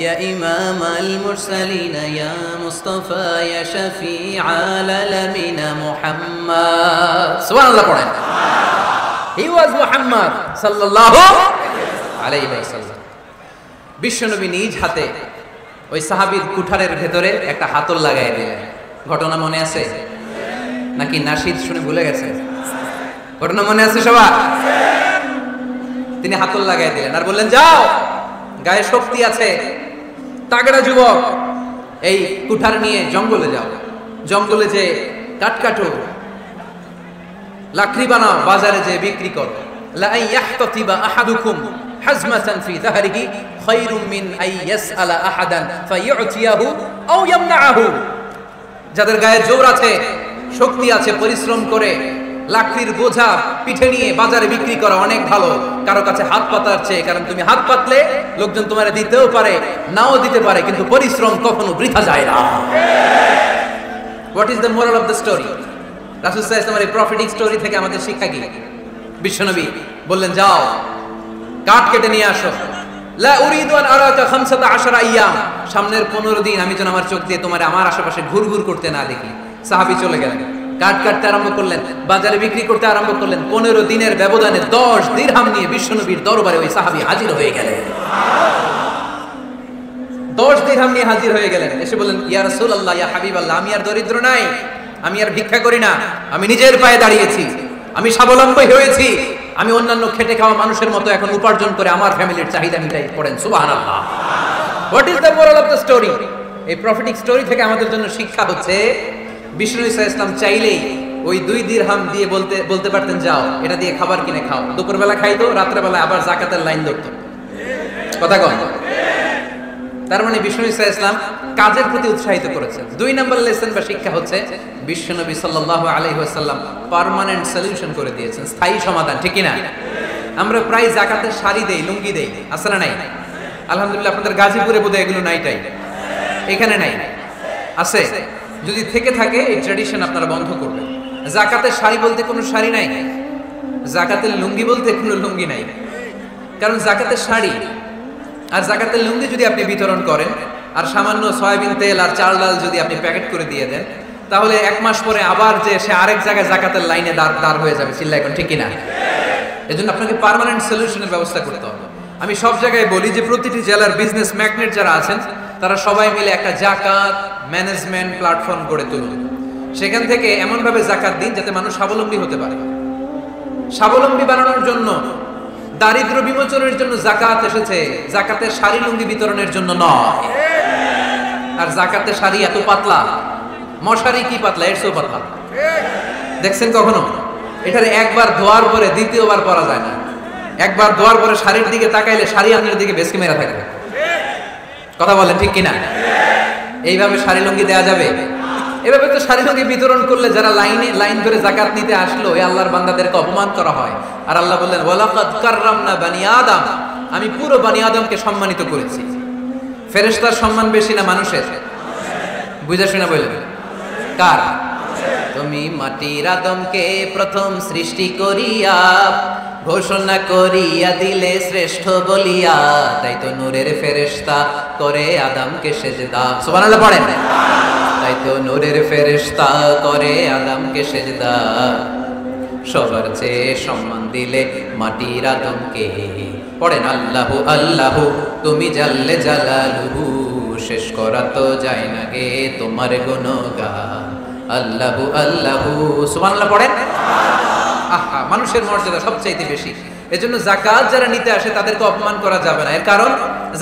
Ya Imam al-Mursalin, Ya Mustafa, Ya Shafi'i al-Alamin. Muhammad, subhanallah পড়েন। He was Muhammad sallallahu alaihi wasallam. বিশ্বনবী নিজ হাতে ওই সাহাবীর কুঠারের ভেতরে একটা হাতল লাগাই দিলেন। ঘটনা মনে আছে নাকি নাশিদ শুনে ভুলে গেছে? ঘটনা মনে আছে সবার? তিনি হাতল লাগাই দিলেন আর বললেন, যাও, গায়ে শক্তি আছে, তাগড়া যুবক, এই কুঠার নিয়ে জঙ্গলে যাও, জঙ্গলে যে কাঠ কাটো, লাকড়ি বানাও, বাজারে যে বিক্রি করো। লা ইয়াহতাতিবা আহাদুকুম হাজমাতান ফি যাহরিহি খায়রুম মিন আই ইয়াসআলা আহাদান ফায়ু'তিয়াহু আও ইয়ামনাহু। যাদের গায়ে জোর আছে, শক্তি আছে, পরিশ্রম করে লাকড়ির বোঝা পিঠে নিয়ে বাজারে বিক্রি করা অনেক ভালো কারো কাছে হাত পাতার চেয়ে। কারণ তুমি হাত পাতলে লোকজন তোমার দিতেও পারে, নাও দিতে পারে, কিন্তু পরিশ্রম কখনো বৃথা যায় না। What is the moral of the story? রাসূল সাল্লাল্লাহু আলাইহি ওয়াসাল্লামের প্রফেটিক স্টোরি থেকে আমাদের শিক্ষা কি? বিশ্বনবী বললেন, যাও, কাঠ কেটে নিয়ে আসো। লা উরিদু আন আরাকা 15 আইয়াম, সামনের 15 দিন আমি যেন আমার চোখ দিয়ে তোমার আমার আশেপাশে ঘুরঘুর করতে না দেখি। সাহাবী চলে গেলেন, কাঠ কাটতে আরম্ভ করলেন, বাজারে বিক্রি করতে আরম্ভ করলেন। 15 দিনের ব্যবধানে 10 দিরহাম নিয়ে বিশ্বনবীর দরবারে ওই সাহাবী হাজির হয়ে গেলেন। 10 দিরহাম নিয়ে হাজির হয়ে গেলেন। এসে বললেন, ইয়া রাসূলুল্লাহ, ইয়া হাবিবাল্লাহ, আমি আর দরিদ্র নাই, আমি আর ভিক্ষা করি না, আমি নিজের পায়ে দাঁড়িয়েছি, আমি স্বাবলম্বী হয়েছি, আমি অন্যান্য খেটে খাওয়া মানুষের মতো এখন উপার্জন করে আমার ফ্যামিলির চাহিদা মিটাই। পড়েন সুবহানাল্লাহ। What is the moral of the story? এই প্রফেটিক স্টোরি থেকে আমাদের জন্য শিক্ষা হচ্ছে, বিষ্ণু ঈসা ইসলাম চাইলেই ওই 2 দিরহাম দিয়ে বলতে পারতেন, যাও, এটা দিয়ে খাবার কিনে খাও। দুপুরবেলা খাইতো, রাত্রেবেলা আবার যাকাতের লাইন ধরতো। কথা কন? তার মানে বিষ্ণু ঈসা ইসলাম কাজের প্রতি উৎসাহিত করেছেন। 2 নম্বর লেসন বা শিক্ষা হচ্ছে, বিশ্বনবী সাল্লাল্লাহু আলাইহি ওয়াসাল্লাম পার্মানেন্ট সলিউশন করে দিয়েছেন, স্থায়ী সমাধান। ঠিক কি না? আমরা প্রায় যাকাতের শাড়ি দেই, লুঙ্গি দেই, আছে না নাই? আলহামদুলিল্লাহ আপনাদের গাজীপুরে বোধহয় এগুলো নাইটাই, এখানে নাই, আছে। যদি থেকে থাকে এই ট্র্যাডিশন আপনারা বন্ধ করবেন। যাকাতের শাড়ি বলতে কোনো শাড়ি নাই, যাকাতের লুঙ্গি বলতে কোনো লুঙ্গি নাই। কারণ যাকাতের শাড়ি আর যাকাতের লুঙ্গি যদি আপনি বিতরণ করেন, আর সামান্য সয়াবিন তেল আর চাল ডাল যদি আপনি প্যাকেট করে দিয়ে দেন, তাহলে 1 মাস পরে আবার যে সে আরেক জায়গায় জাকাতের লাইনে দাঁড় হয়ে যাবে। চিল্লা এখন ঠিক কিনা? এজন্য আপনাকে পার্মানেন্ট সলিউশনের ব্যবস্থা করতে হবে। আমি সব জায়গায় বলি যে প্রতিটি জেলার বিজনেস ম্যাগনেট যারা আছেন তারা সবাই মিলে একটা জাকাত ম্যানেজমেন্ট প্ল্যাটফর্ম গড়ে তুলুন। সেখান থেকে এমনভাবে জাকাত দিন যাতে মানুষ স্বাবলম্বী হতে পারে। স্বাবলম্বী বানানোর জন্য, দারিদ্র বিমোচনের জন্য জাকাত এসেছে, জাকাতের শাড়ি লুঙ্গি বিতরণের জন্য নয়। আর জাকাতের শাড়ি এত পাতলা, মশারি কি পাতলা, এর চেয়েও পাতলা। দেখছেন কখনো? এটার একবার ধোয়ার পরে দ্বিতীয়বার পরা যায় না। একবার ধোয়ার পরে শাড়ির দিকে তাকাইলে শাড়ি আপনার দিকে বেশি মেরা থাকবে। কথা বলেন ঠিক কিনা? এইভাবে শাড়ি লুঙ্গি দেওয়া যাবে? এভাবে তো শাড়ি লুঙ্গি বিতরণ করলে যারা লাইন ধরে জাকাত নিতে আসলো, এই আল্লাহর বান্দাদেরকে অপমান করা হয়। আর আল্লাহ বললেন ওয়ালাকাদ কাররামনা বানি আদম, আমি পুরো বানি আদমকে সম্মানিত করেছি। ফেরেশতার সম্মান বেশি না মানুষের? বুঝা শুনা বললেন কার? তুমি মাটির আদমকে প্রথম সৃষ্টি করিয়া ঘোষণা করিয়া দিলে শ্রেষ্ঠ বলিয়া, তাই তো নূরের ফেরেশতা করে আদমকে সেজদা। সুবহানাল্লাহ পড়েন। তাই তো নূরের ফেরেশতা করে আদমকে সেজদা। সবার চেয়ে সম্মান দিলে মাটির আদমকে। পড়েন আল্লাহু আল্লাহু তুমি জাল্লে জালালুহু, শেষ করা তো যায় না গে তোমার গুণগান। আল্লাহু আল্লাহু সুবহানাল্লাহ পড়েন। আহা, মানুষের মর্যাদা সবচাইতে বেশি। এজন্য যাকাত যারা নিতে আসে তাদেরকে অপমান করা যাবে না। এর কারণ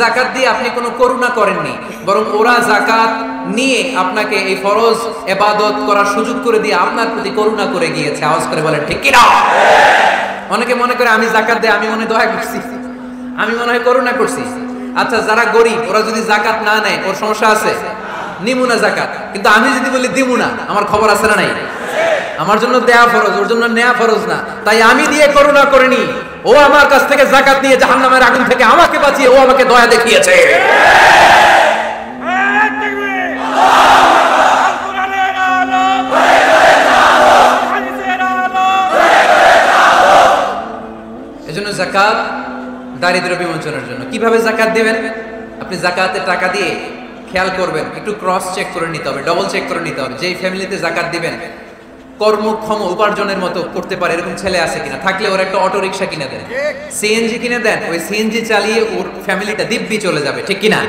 যাকাত দিয়ে আপনি কোনো করুণা করেননি, বরং ওরা যাকাত নিয়ে আপনাকে এই ফরজ ইবাদত করার সুযোগ করে দিয়ে আপনার প্রতি করুণা করে গিয়েছে। আওয়াজ করে বলেন ঠিক কি না? অনেকে মনে করে আমি যাকাত দেই, আমি মনে দয়া করছি, আমি মনে হয় করুণা করছি। আচ্ছা, যারা গরিব ওরা যদি যাকাত না নেয় ওর সমস্যা আছে? নিমু না জাকাত। কিন্তু আমি যদি বলি দিমু না, আমার খবর আছে না নাই? আমার জন্য দেয়া ফরজ, ওর জন্য নেয়া ফরজ না। তাই আমি দিয়ে করুণা করিনি, ও আমার কাছ থেকে যাকাত নিয়ে জাহান্নামের আগুন থেকে আমাকে বাঁচিয়ে ও আমাকে দয়া দেখিয়েছে। এজন্য যাকাত দারিদ্র বিমোচনের জন্য। কিভাবে যাকাত দিবেন? আপনি যাকাতের টাকা দিয়ে খেয়াল করবেন, একটু ক্রস চেক করে নিতে হবে, ডবল চেক করে নিতে হবে যেই ফ্যামিলিতে যাকাত দিবেন কর্মক্ষম উপার্জনের মতো করতে পারে এরকম ছেলে আছে কিনা। থাকলে ওর একটা অটো রিকশা কিনে দেন, সিএনজি কিনে দেন, ওই সিএনজি চালিয়ে ওর ফ্যামিলিটা দিব্যি চলে যাবে, ঠিক কিনা?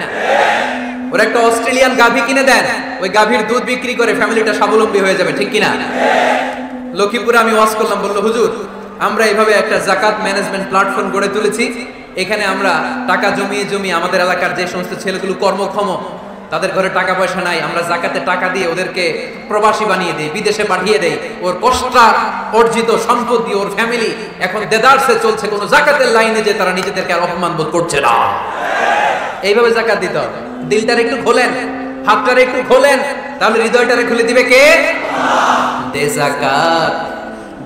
ওর একটা অস্ট্রেলিয়ান গাভী কিনে দেন, ওই গাভীর দুধ বিক্রি করে ফ্যামিলিটা স্বাবলম্বী হয়ে যাবে, ঠিক কিনা? লক্ষ্মীপুরে আমি ওয়াজ করলাম, বললো হুজুর আমরা এইভাবে একটা যাকাত ম্যানেজমেন্ট প্ল্যাটফর্ম গড়ে তুলেছি, এখানে আমরা টাকা জমিয়ে জমিয়ে আমাদের এলাকার যে সমস্ত ছেলেগুলো কর্মক্ষম, তাদের ঘরে টাকা পয়সা নাই, আমরা যাকাতে টাকা দিয়ে ওদেরকে প্রবাসী বানিয়ে দেই, বিদেশে পাঠিয়ে দেই। ওর কষ্ট অর্জিত সম্পদ দিয়ে ওর ফ্যামিলি এখন দেদারসে চলছে, কোনো যাকাতের লাইনে যে তারা নিজেদেরকে আর অপমান বোধ করছে না। এইভাবে যাকাত দিতে হবে। দিলটারে একটু খোলেন, হাতটারে একটু খোলেন, তাহলে হৃদয়টারে খুলে দিবে কে? দে যাকাত,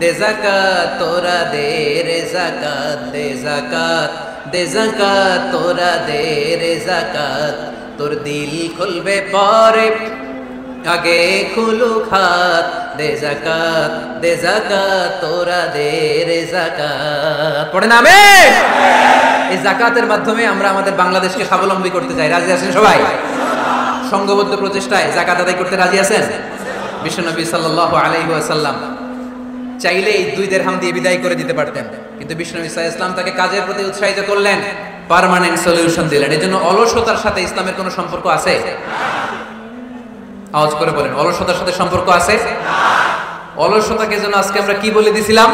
দে যাকাত তোরা দে রে যাকাত, দে যাকাত, দে যাকাত তোরা দে রে যাকাত। তোর দিল খুলবে পরে, আগে খুলুক হাত। দে যাকাত, দে যাকাত তোরা দে রে যাকাত। পড়ে না আমিন? এই যাকাতের মাধ্যমে আমরা আমাদের বাংলাদেশকে স্বাবলম্বী করতে চাই। রাজি আছেন সবাই? সংঘবদ্ধ প্রচেষ্টায় যাকাত আদায় করতে রাজি আছেন? বিশ্বনবী সাল্লাল্লাহু আলাইহি ওয়াসাল্লাম চাইলেই 2 দিরহাম দিয়ে বিদায় করে দিতে পারতেন, কিন্তু বিশ্বনবী সাল্লাল্লাহু আলাইহি ওয়াসাল্লাম তাকে কাজের প্রতি উৎসাহিত করলেন, পার্মানেন্ট সলিউশন দিলেন। এজন্য অলসতার সাথে ইসলামের কোনো সম্পর্ক আছে? আওয়াজ করে বলেন, অলসতার সাথে সম্পর্ক আছে? অলসতাকে যেন আজকে আমরা কি বলে দিছিলাম?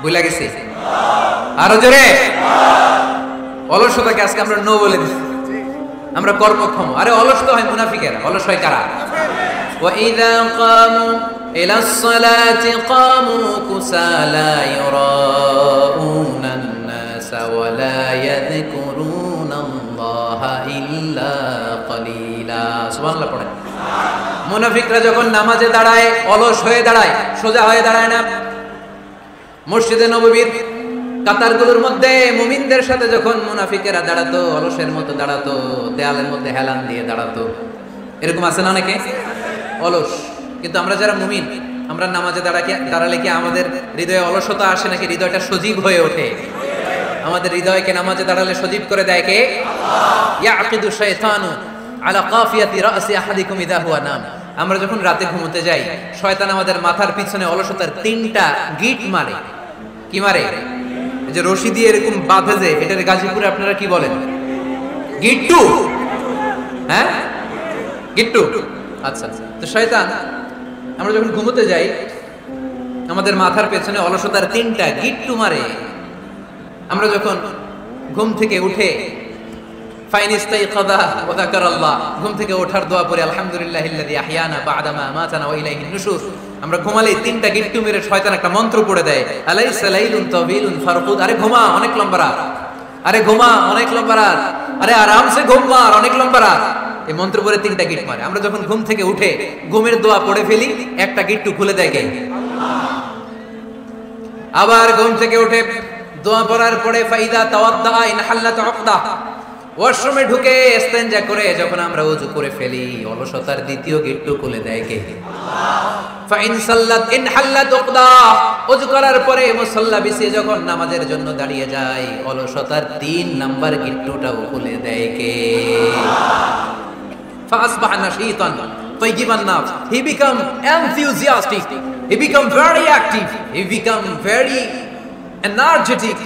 ভুলে গেছি? আরো জোরে। অলসতাকে আজকে আমরা নো বলে দিছি, আমরা কর্মক্ষম। আরে অলস তো হয় মুনাফিকেরা, অলস হয় কারা? وَإِذَا قَامُوا إِلَى الصَّلَاةِ قَامُوا كُسَالَى يُرَاءُونَ النَّاسَ وَلَا يَذْكُرُونَ اللَّهَ إِلَّا قَلِيلًا। সুবহানাল্লাহ পড়েন। মুনাফিকরা যখন নামাজে দাঁড়ায় অলস হয়ে দাঁড়ায়, সোজা হয়ে দাঁড়ায় না। মসজিদে নববীর কাতারগুলোর মধ্যে মুমিনদের সাথে যখন মুনাফিকেরা দাঁড়াতো, অলসের মতো দাঁড়াতো, দেয়ালের মধ্যে হেলান দিয়ে দাঁড়াতো। এরকম আছে না অনেকে অলস? কিন্তু আমরা যারা মুমিন, আমরা নামাজে দাঁড়ালে কি আমাদের হৃদয়ে অলসতা আসে নাকি হৃদয়টা সজীব হয়ে ওঠে? আমাদের হৃদয়কে নামাজে দাঁড়ালে সজীব করে দেয় কে? ইয়াকিদু শাইতানু আলা কাফিয়াতি রাসি আহাদিকুম ইযা হুয়া নাম। আমরা যখন রাতে ঘুমোতে যাই, শয়তান আমাদের মাথার পিছনে অলসতার 3টা গিট মারে। কি মারে? এই যে রশি দিয়ে এরকম বাঁধে, যে এটার গাজীপুরে আপনারা কি বলেন? গিট্টু। হ্যাঁ, গিট্টু। আচ্ছা, তো শয়তান আমরা যখন ঘুমোতে যাই, আমাদের মাথার পেছনে অলসতার 3টা গিট্টু মারে। আমরা যখন ঘুম থেকে উঠে ফাইনিস্তাইকাযা ওয়া যাকারাল্লাহ, ঘুম থেকে ওঠার দোয়া পড়ে আলহামদুলিল্লাহিল্লাযী আহইয়ানা বা'দা মা আমাতানা ওয়া ইলাইহিন নুশুর, আমরা ঘুমালেই 3টা গিট্টু মেরে শয়তান একটা মন্ত্র পড়ে দেয়, আলাইসা লাইলুন তাওয়িলুন ফারকুদ। আরে ঘুমা, অনেক লম্বা রাত। আরে ঘুমা, অনেক লম্বা রাত। আরে আরামসে ঘুম মার, অনেক লম্বা রাত। এই মন্ত্র পড়ে 3টা গিট মারে। আমরা যখন ঘুম থেকে উঠে ঘুমের দোয়া পড়ে ফেলি, একটা গিট্টু খুলে দেয় কে? আবার ঘুম থেকে উঠে দোয়া পড়ার পরে ফাইদা তাওয়াদ্দা ইন হাল্লাত উকদা, ওয়াশরুমে ঢুকে ইস্তেনজা করে যখন আমরা ওযু করে ফেলি, অলসতার 2য় গিট্টু খুলে দেয় কে? ফাইন সাল্লাত ইন হাল্লাত উকদা, ওযু করার পরে মুসাল্লা বিছিয়ে যখন নামাজের জন্য দাঁড়িয়ে যায়, অলসতার 3 নাম্বার গিট্টুটাও খুলে দেয় কে? ফাসবাহা নাশীতান তাইয়িবান নাফস, he become enthusiastic, he become very active, he become very energetic।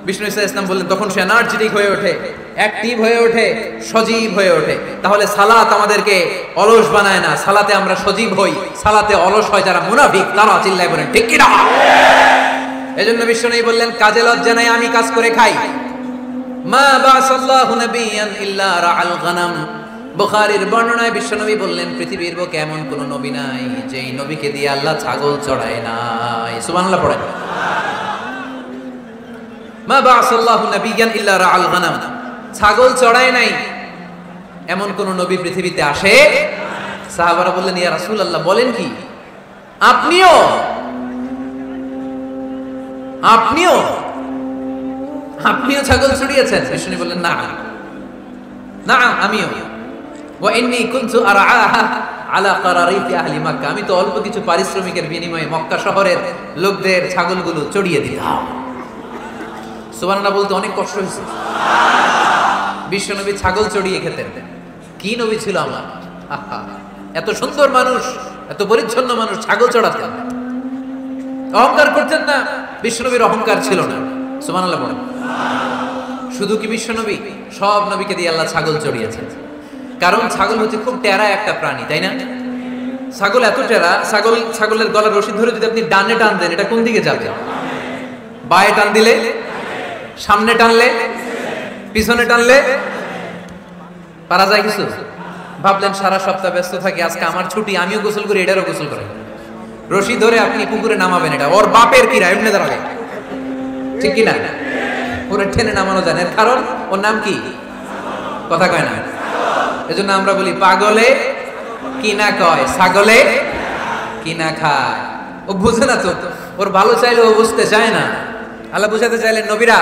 বিষ্ণু ইসা ইসলাম বললেন তখন সে এনার্জেটিক হয়ে ওঠে, অ্যাক্টিভ হয়ে ওঠে, সজীব হয়ে ওঠে। তাহলে সালাত আমাদেরকে অলস বানায় না, সালাতে আমরা সজীব হই। সালাতে অলস হয় যারা মুনাফিক, তারা চিল্লায় বলেন ঠিক কি না? এজন্য বিষ্ণু বললেন কাজে লজ্জা নাই, আমি কাজ করে খাই। মা বাসাল্লাহু নাবিয়ান ইল্লা রাআল গানাম, বুখারীর বর্ণনায় বিশ্বনবী বললেন পৃথিবীর বুকে এমন কোন নবী নাই যেই নবীকে দিয়ে আল্লাহ ছাগল চড়ায় নাই। সুবহানাল্লাহ পড়েন। মা বাসাল্লাহু নাবিয়ান ইল্লা রাআল গানাম, ছাগল চড়ায় নাই এমন কোন নবী পৃথিবীতে আসে? সাহাবারা বললেন ইয়া রাসূলুল্লাহ, বলেন কি? আপনিও আপনিও আপনিও ছাগল চড়িয়েছেন? বিষ্ণু বললেন না না, আমিও। ওয়া ইন্নী কুনতু আরআহা আলা কারারিতি আহলি মক্কা, আমি তো অল্প কিছু পারিশ্রমিকের বিনিময়ে মক্কা শহরের লোকদের ছাগলগুলো চড়িয়ে দিতাম। সুবহানাল্লাহ বলতে অনেক কষ্ট হয়েছে। বিশ্বনবী ছাগল চড়িয়ে খেতেন। কি নবী ছিল আমার! আহা, এত সুন্দর মানুষ, এত পরিচ্ছন্ন মানুষ, ছাগল চড়াতেন। অহংকার করতেন না, বিশ্বনবীর অহংকার ছিল না। সুবহানাল্লাহ বলেন। শুধু কি বিশ্বনবী? সব নবীকে দিয়ে আল্লাহ ছাগল চড়িয়েছেন। কারণ ছাগল হচ্ছে খুব টেরা একটা প্রাণী, তাই না? ছাগল এত টেরা, ছাগলের গলার রশি ধরে যদি আপনি ডানে টান দেন, এটা কোন দিকে যাবে? বায়ে টান দিলে, সামনে টানলে, পিছনে টানলে পারা যায় কিছু? ভাবলেন সারা সপ্তাহ ব্যস্ত থাকি, আজকে আমার ছুটি, আমিও গোসল করি, এটারও গোসল করে। রশি ধরে আপনি পুকুরে নামাবেন, এটা ওর বাপের কিরা, এমনি দাঁড়াবে, ঠিক কিনা? পুরো টেনে নামানো যায় না, কারণ ওর নাম কি? কথা কয় না। এজন্য আমরা বলি পাগলে কিনা কয়, ছাগলে কিনা খায়। ও বুঝে না তো, ওর ভালো চাইলে ও বুঝতে চায় না। আল্লাহ বুঝাতে চাইলেন নবীরা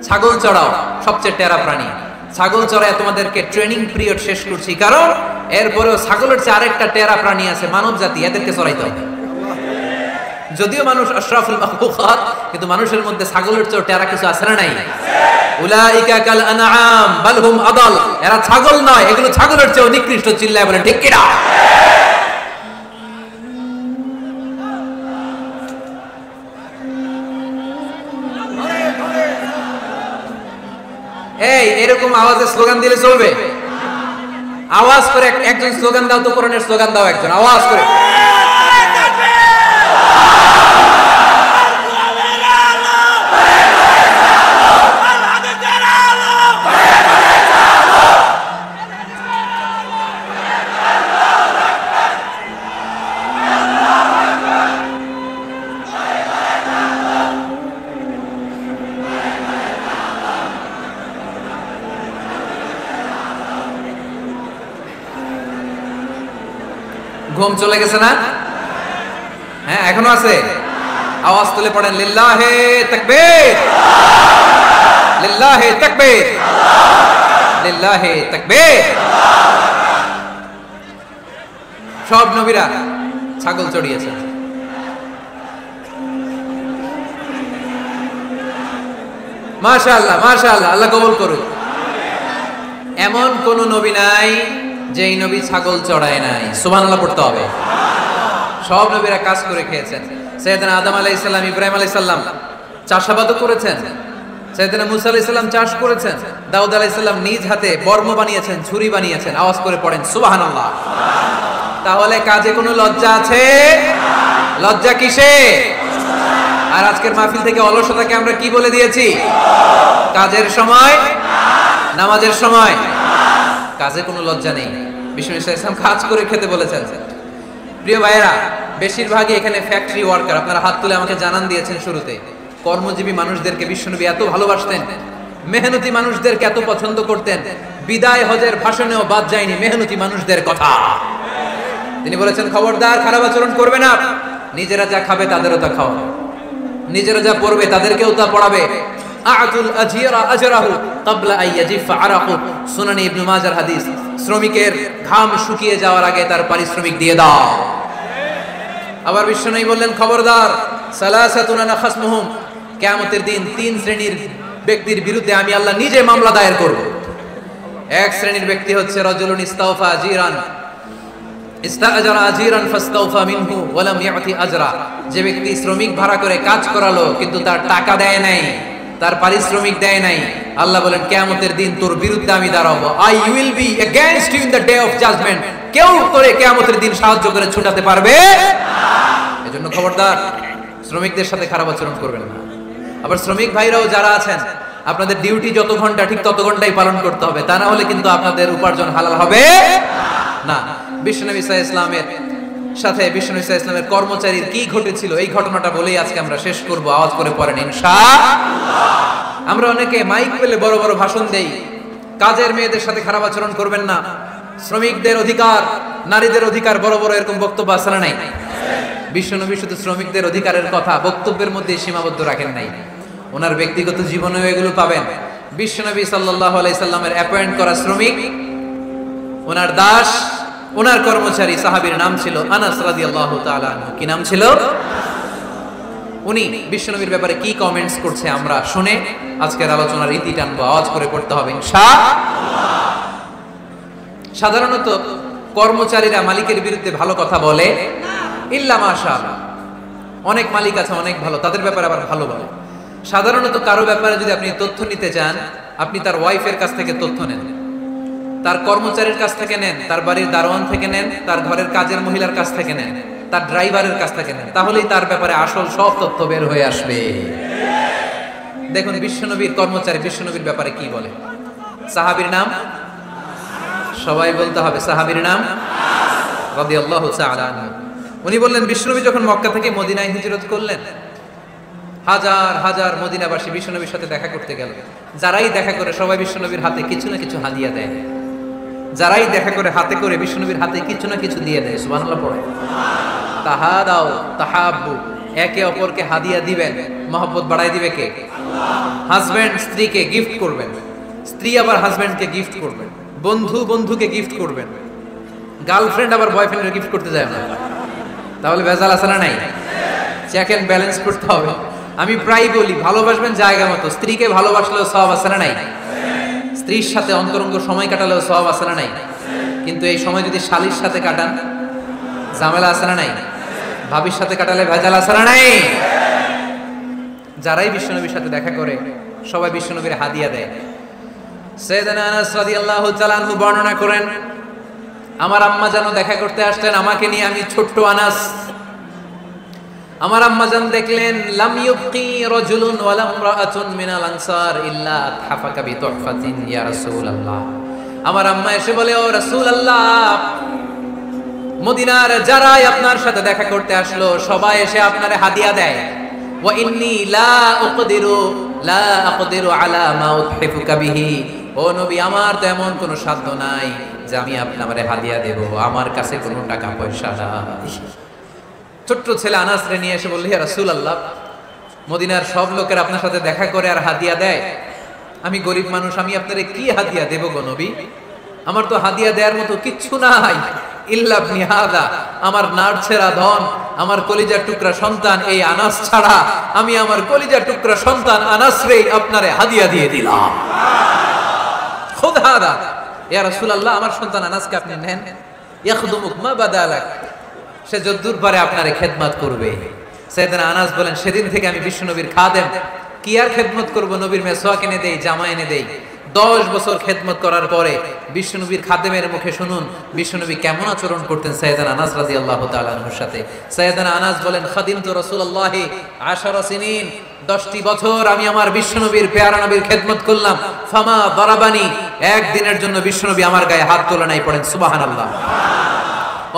ছাগল চড়াও, সবচেয়ে টেরা প্রাণী। ছাগল চড়ায় তোমাদেরকে ট্রেনিং পিরিয়ড শেষ করছি, কারণ এরপরেও ছাগলের চেয়ে আরেকটা টেরা প্রাণী আছে, মানব জাতি, এদেরকে চড়াইতে হবে। যদিও মানুষ আশরাফুল মাখলুকাত, কিন্তু মানুষের মধ্যে ছাগলের চেয়ে টেরা কিছু আছে না নাই? উলাইকা কাল আনআম বাল হুম আদাল, এরা ছাগল নয়, এগুলো ছাগলের চেয়ে নিকৃষ্ট। চিল্লায় বলেন ঠিক কি না? এই এরকম আওয়াজে স্লোগান দিলে চলবে? আওয়াজ করে একজন স্লোগান দাও তো, কোরআনের স্লোগান দাও একজন, আওয়াজ করে। ঘুম চলে গেছে না? হ্যাঁ, এখনো আছে। আওয়াজ তুলে পড়েন লিল্লাহে তাকবীর, লিল্লাহে তাকবীর, লিল্লাহে তাকবীর। সব নবীরা ছাগল চড়িয়েছেন। মাশাআল্লাহ মাশাআল্লাহ, আল্লাহ কবুল করুক। এমন কোন নবী নাই যেই নবী ছাগল চড়ায় নাই, সুবহানাল্লাহ পড়তে হবে। সব নবীরা কাজ করে খেয়েছেন। সাইয়েদনা আদম আলাইহিস সালাম, ইব্রাহিম আলাইহিস সালাম চাষাবাদও করেছেন। সাইয়েদনা মুসা আলাইহিস সালাম চাষ করেছেন। দাউদ আলাইহিস সালাম নিজ হাতে বর্ম বানিয়েছেন, ছুরি বানিয়েছেন। আওয়াজ করে পড়েন সুবহানাল্লাহ। তাহলে কাজে কোনো লজ্জা আছে? লজ্জা কিসে? আর আজকের মাহফিল থেকে অলসতাকে আমরা কি বলে দিয়েছি? কাজের সময়, নামাজের সময় কাজে কোনো লজ্জা নেই। বিষ্ণু ইসলাম কাজ করে খেতে বলেছেন। প্রিয় ভাইয়েরা, বেশিরভাগই এখানে ফ্যাক্টরি ওয়ার্কার। আপনারা হাত তুলে আমাকে জানান দিয়েছেন শুরুতে। কর্মজীবী মানুষদেরকে বিশ্বনবী এত ভালোবাসতেন, মেহনতি মানুষদেরকে এত পছন্দ করতেন, বিদায় হজের ভাষণেও বাদ যায়নি মেহনতি মানুষদের কথা। তিনি বলেছেন, খবরদার খারাপ আচরণ করবে না, নিজেরা যা খাবে তাদেরও তা খাওয়াবে, নিজেরা যা পড়বে তাদেরকেও তা পড়াবে। আ'তুল আজীরা আজরাহু ক্বাবলা আন ইয়াজিফা আরাকু, সুনান ইবনে মাজার হাদিস। শ্রমিকের ঘাম শুকিয়ে যাওয়ার আগে তার পারিশ্রমিক দিয়ে দাও। আবার বিশ্বনবী বললেন, খবরদার, সালাসাতুন আনা খাসমুহুম, কিয়ামতের দিন তিন শ্রেণীর ব্যক্তির বিরুদ্ধে আমি আল্লাহ নিজে মামলা দায়ের করব। এক শ্রেণীর ব্যক্তি হচ্ছে রাজুলুন ইস্তাওফা আজীরান, ইস্তাআজারা আজীরান ফাস্তাওফা মিনহু ওয়া লাম ইয়াতি আজরা, যে ব্যক্তি শ্রমিক ভাড়া করে কাজ করালো কিন্তু তার টাকা দেয় নাই, তার পারিশ্রমিক দেয় নাই। আল্লাহ বলেন, কিয়ামতের দিন তোর বিরুদ্ধে আমি দাঁড়াবো। I will be against you in the day of judgement. কেউ করে কিয়ামতের দিন সাহায্য করে ছুটাতে পারবে না। এজন্য খবরদার, শ্রমিকদের সাথে খারাপ আচরণ করবেন না। আবার শ্রমিক ভাইরাও যারা আছেন, আপনাদের ডিউটি যত ঘন্টা ঠিক তত ঘন্টাই পালন করতে হবে, তা না হলে কিন্তু আপনাদের উপার্জন হালাল হবে না। বিশ্বনবী সাল্লাল্লাহু আলাইহি ওয়াসাল্লামের সাথে বিশ্বনবী সাল্লাল্লাহু আলাইহি ওয়াসাল্লামের কর্মচারীর কি ঘটেছিল, এই ঘটনাটা বলেই আজকে আমরা শেষ করব। আওয়াজ করে পড়েন ইনশাআল্লাহ। আমরা অনেকে মাইক পেলে বড় বড় ভাষণ দেই, কাজের মেয়েদের সাথে খারাপ আচরণ করবেন না, শ্রমিকদের অধিকার, নারীদের অধিকার, বড় বড় এরকম বক্তব্য আছে না নাই? বিশ্বনবী শুধু শ্রমিকদের অধিকারের কথা বক্তব্যের মধ্যে সীমাবদ্ধ রাখেন নাই, ওনার ব্যক্তিগত জীবনেও এগুলো পাবেন। বিশ্বনবী সাল্লাল্লাহু আলাইহি সাল্লামের অ্যাপয়েন্ট করা শ্রমিক, ওনার দাস, ওনার কর্মচারী সাহাবীর নাম ছিল আনাস রাদিয়াল্লাহু তাআলা আনহু। কি নাম ছিল? উনি বিশ্বনবীর ব্যাপারে কি কমেন্টস করছে আমরা শুনে আজকের আলোচনার ইতি টানবো। আওয়াজ করে পড়তে হবে ইনশাআল্লাহ। সাধারণত কর্মচারীরা মালিকের বিরুদ্ধে ভালো কথা বলে ইল্লা মাশাআল্লাহ। অনেক মালিক আছে অনেক ভালো, তাদের ব্যাপারে আবার ভালো বলে। সাধারণত কারো ব্যাপারে যদি আপনি তথ্য নিতে চান, আপনি তার ওয়াইফের কাছ থেকে তথ্য নেন, তার কর্মচারীর কাছ থেকে নেন, তার বাড়ির দারোয়ান থেকে নেন, তার ঘরের কাজের মহিলার কাছ থেকে নেন, তার ড্রাইভারের কাছ থেকে নেন, তাহলেই তার ব্যাপারে আসল সব তথ্য বের হয়ে আসবে। দেখুন বিশ্বনবীর কর্মচারী বিশ্বনবীর ব্যাপারে কি বলে। সাহাবীর নাম সবাই বলতে হবে, সাহাবীর নাম রাদিয়াল্লাহু তাআলা আনহু। উনি বললেন, বিশ্বনবী যখন মক্কা থেকে মদিনায় হিজরত করলেন, হাজার হাজার মদিনাবাসী বিশ্বনবীর সাথে দেখা করতে গেল। যারাই দেখা করে সবাই বিশ্বনবীর হাতে কিছু না কিছু হাদিয়া দেয়, যারাই দেখা করে হাতে করে বিশ্বনবীর হাতে কিছু না কিছু দিয়ে দেয়। সুবহানাল্লাহ পড়ে। তাহাদাও তাহাব্বু, একে অপরকে হাদিয়া দিবেন, মহব্বত বাড়াই দিবে কে? হাজবেন্ড স্ত্রীকে গিফট করবেন, স্ত্রী আবার হাজবেন্ডকে গিফট করবেন, বন্ধু বন্ধুকে গিফট করবেন, গার্লফ্রেন্ড আবার বয়ফ্রেন্ডকে গিফট করতে যায় না। তাহলে ভেজাল আছে না নাই? চেক এন্ড ব্যালেন্স করতে হবে। আমি প্রায় বলি, ভালোবাসবেন জায়গা মতো। স্ত্রীকে ভালোবাসলেও সওয়াব আছে না নাই? স্ত্রীর সাথে অন্তরঙ্গ সময় কাটালেও সওয়াব আছে না নাই? কিন্তু এই সময় যদি শালীর সাথে কাটান, ঝামেলা আছে না নাই? ভাবির সাথে কাটালে ভেজাল আছে না নাই? যারাই বিশ্বনবীর সাথে দেখা করে সবাই বিশ্বনবীর হাদিয়া দেয়। সাইয়েদনা আনাস রাদিয়াল্লাহু তাআলা আনহু বর্ণনা করেন, আমার আম্মা জান দেখা করতে আসলেন আমাকে নিয়ে, আমি ছোট্ট আনাস। আমার আম্মা জান দেখলেন, লাম ইউবকি রাজুলুন ওয়ালা ইমরাআতুন মিনাল আনসার ইল্লা তাহাফাকা বিতুহফাতিন ইয়া রাসূলুল্লাহ। আমার আম্মা এসে বলে, ও রাসূলুল্লাহ, মদিনার যারাই আপনার সাথে দেখা করতে আসলো সবাই এসে আপনারে হাদিয়া দেয়। ওয়া ইন্নী লা আকদিরু আলা মা উতহিফুকা বিহি। ও নবী, আমার তো এমন কোনো সাধ্য নাই যে আমি আপনারে হাদিয়া দেব, আমার কাছে কোনো টাকা পয়সা নাই। ছোট্ট ছেলে আনাস রে নিয়ে এসে বলল, ইয়া রাসূলুল্লাহ, মদিনার সব লোকের আপনার সাথে দেখা করে আর হাদিয়া দেয়, আমি গরিব মানুষ, আমি আপনারে কি হাদিয়া দেব গো নবী? আমার তো হাদিয়া দেওয়ার মতো কিচ্ছু নাই। ইল্লা ইবনি হাদা, আমার নাড়ছেরা ধন, আমার কলিজার টুকরা সন্তান এই আনাস ছাড়া আমি আমার কলিজার টুকরা সন্তান আনাসরে আপনারে হাদিয়া দিয়ে দিলাম। খুদ হাদা ইয়া রাসূলুল্লাহ, আমার সন্তান আনাসকে আপনি নেন, ইয়াখদুমুক মা বাদালাক, সে যদ্দুর পারে আপনারে খেদমত করবে। সাইয়েদনা আনাস বলেন, সেদিন থেকে আমি বিশ্বনবীর খাদেম, কি আর খেদমত করব, নবীর মেসওয়াক এনে দেই, জামা এনে দেই। 10 বছর খেদমত করার পরে বিশ্বনবীর খাদেমের মুখে শুনুন বিশ্বনবী কেমন আচরণ করতেন সাইয়েদনা আনাস রাদিয়াল্লাহু তাআলা আনহুর সাথে। সাইয়েদনা আনাস বলেন, খাদিমতু রাসূলুল্লাহি 10 সিনিন, 10টি বছর আমি আমার বিশ্বনবীর পেয়ারা নবীর খেদমত করলাম। ফামা দারাবানি, একদিনের জন্য বিশ্বনবী আমার গায়ে হাত তোলা নাই, পড়েন সুবহানাল্লাহ।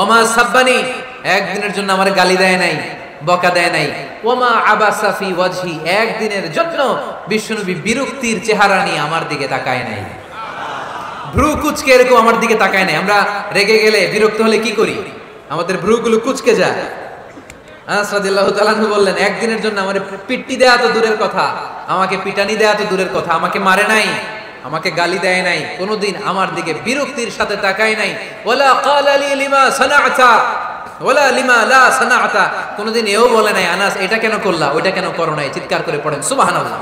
ওমা সাব্বানি, একদিনের জন্য আমার গালি দেয় নাই, বকা দেয় নাই। ওমা আবাসা ফি ওয়াজহি, একদিনের জন্য বিশ্বনবী বিরক্তির চেহারা নিয়ে আমার দিকে তাকায় নাই, ভ্রু কুচকে এরকম আমার দিকে তাকায় নাই। আমরা রেগে গেলে, বিরক্ত হলে কি করি? আমাদের ভ্রুগুলো কুচকে যায়। আনাস রাদিয়াল্লাহু তাআলা আনহু বললেন, একদিনের জন্য আমার পিট্টি দেয়া তো দূরের কথা, আমাকে পিটানি দেয়া তো দূরের কথা, আমাকে মারে নাই, আমাকে গালি দেয় নাই, কোনোদিন আমার দিকে বিরক্তির সাথে তাকায় নাই। ওয়ালা ক্বালা লি লিমা সানা'তা ওয়ালা লিমা লা সানা'তা, কোনোদিন এও বলে নাই আনাস এটা কেন করলা, ওইটা কেন করো নাই। চিৎকার করে পড়েন সুবহানাল্লাহ।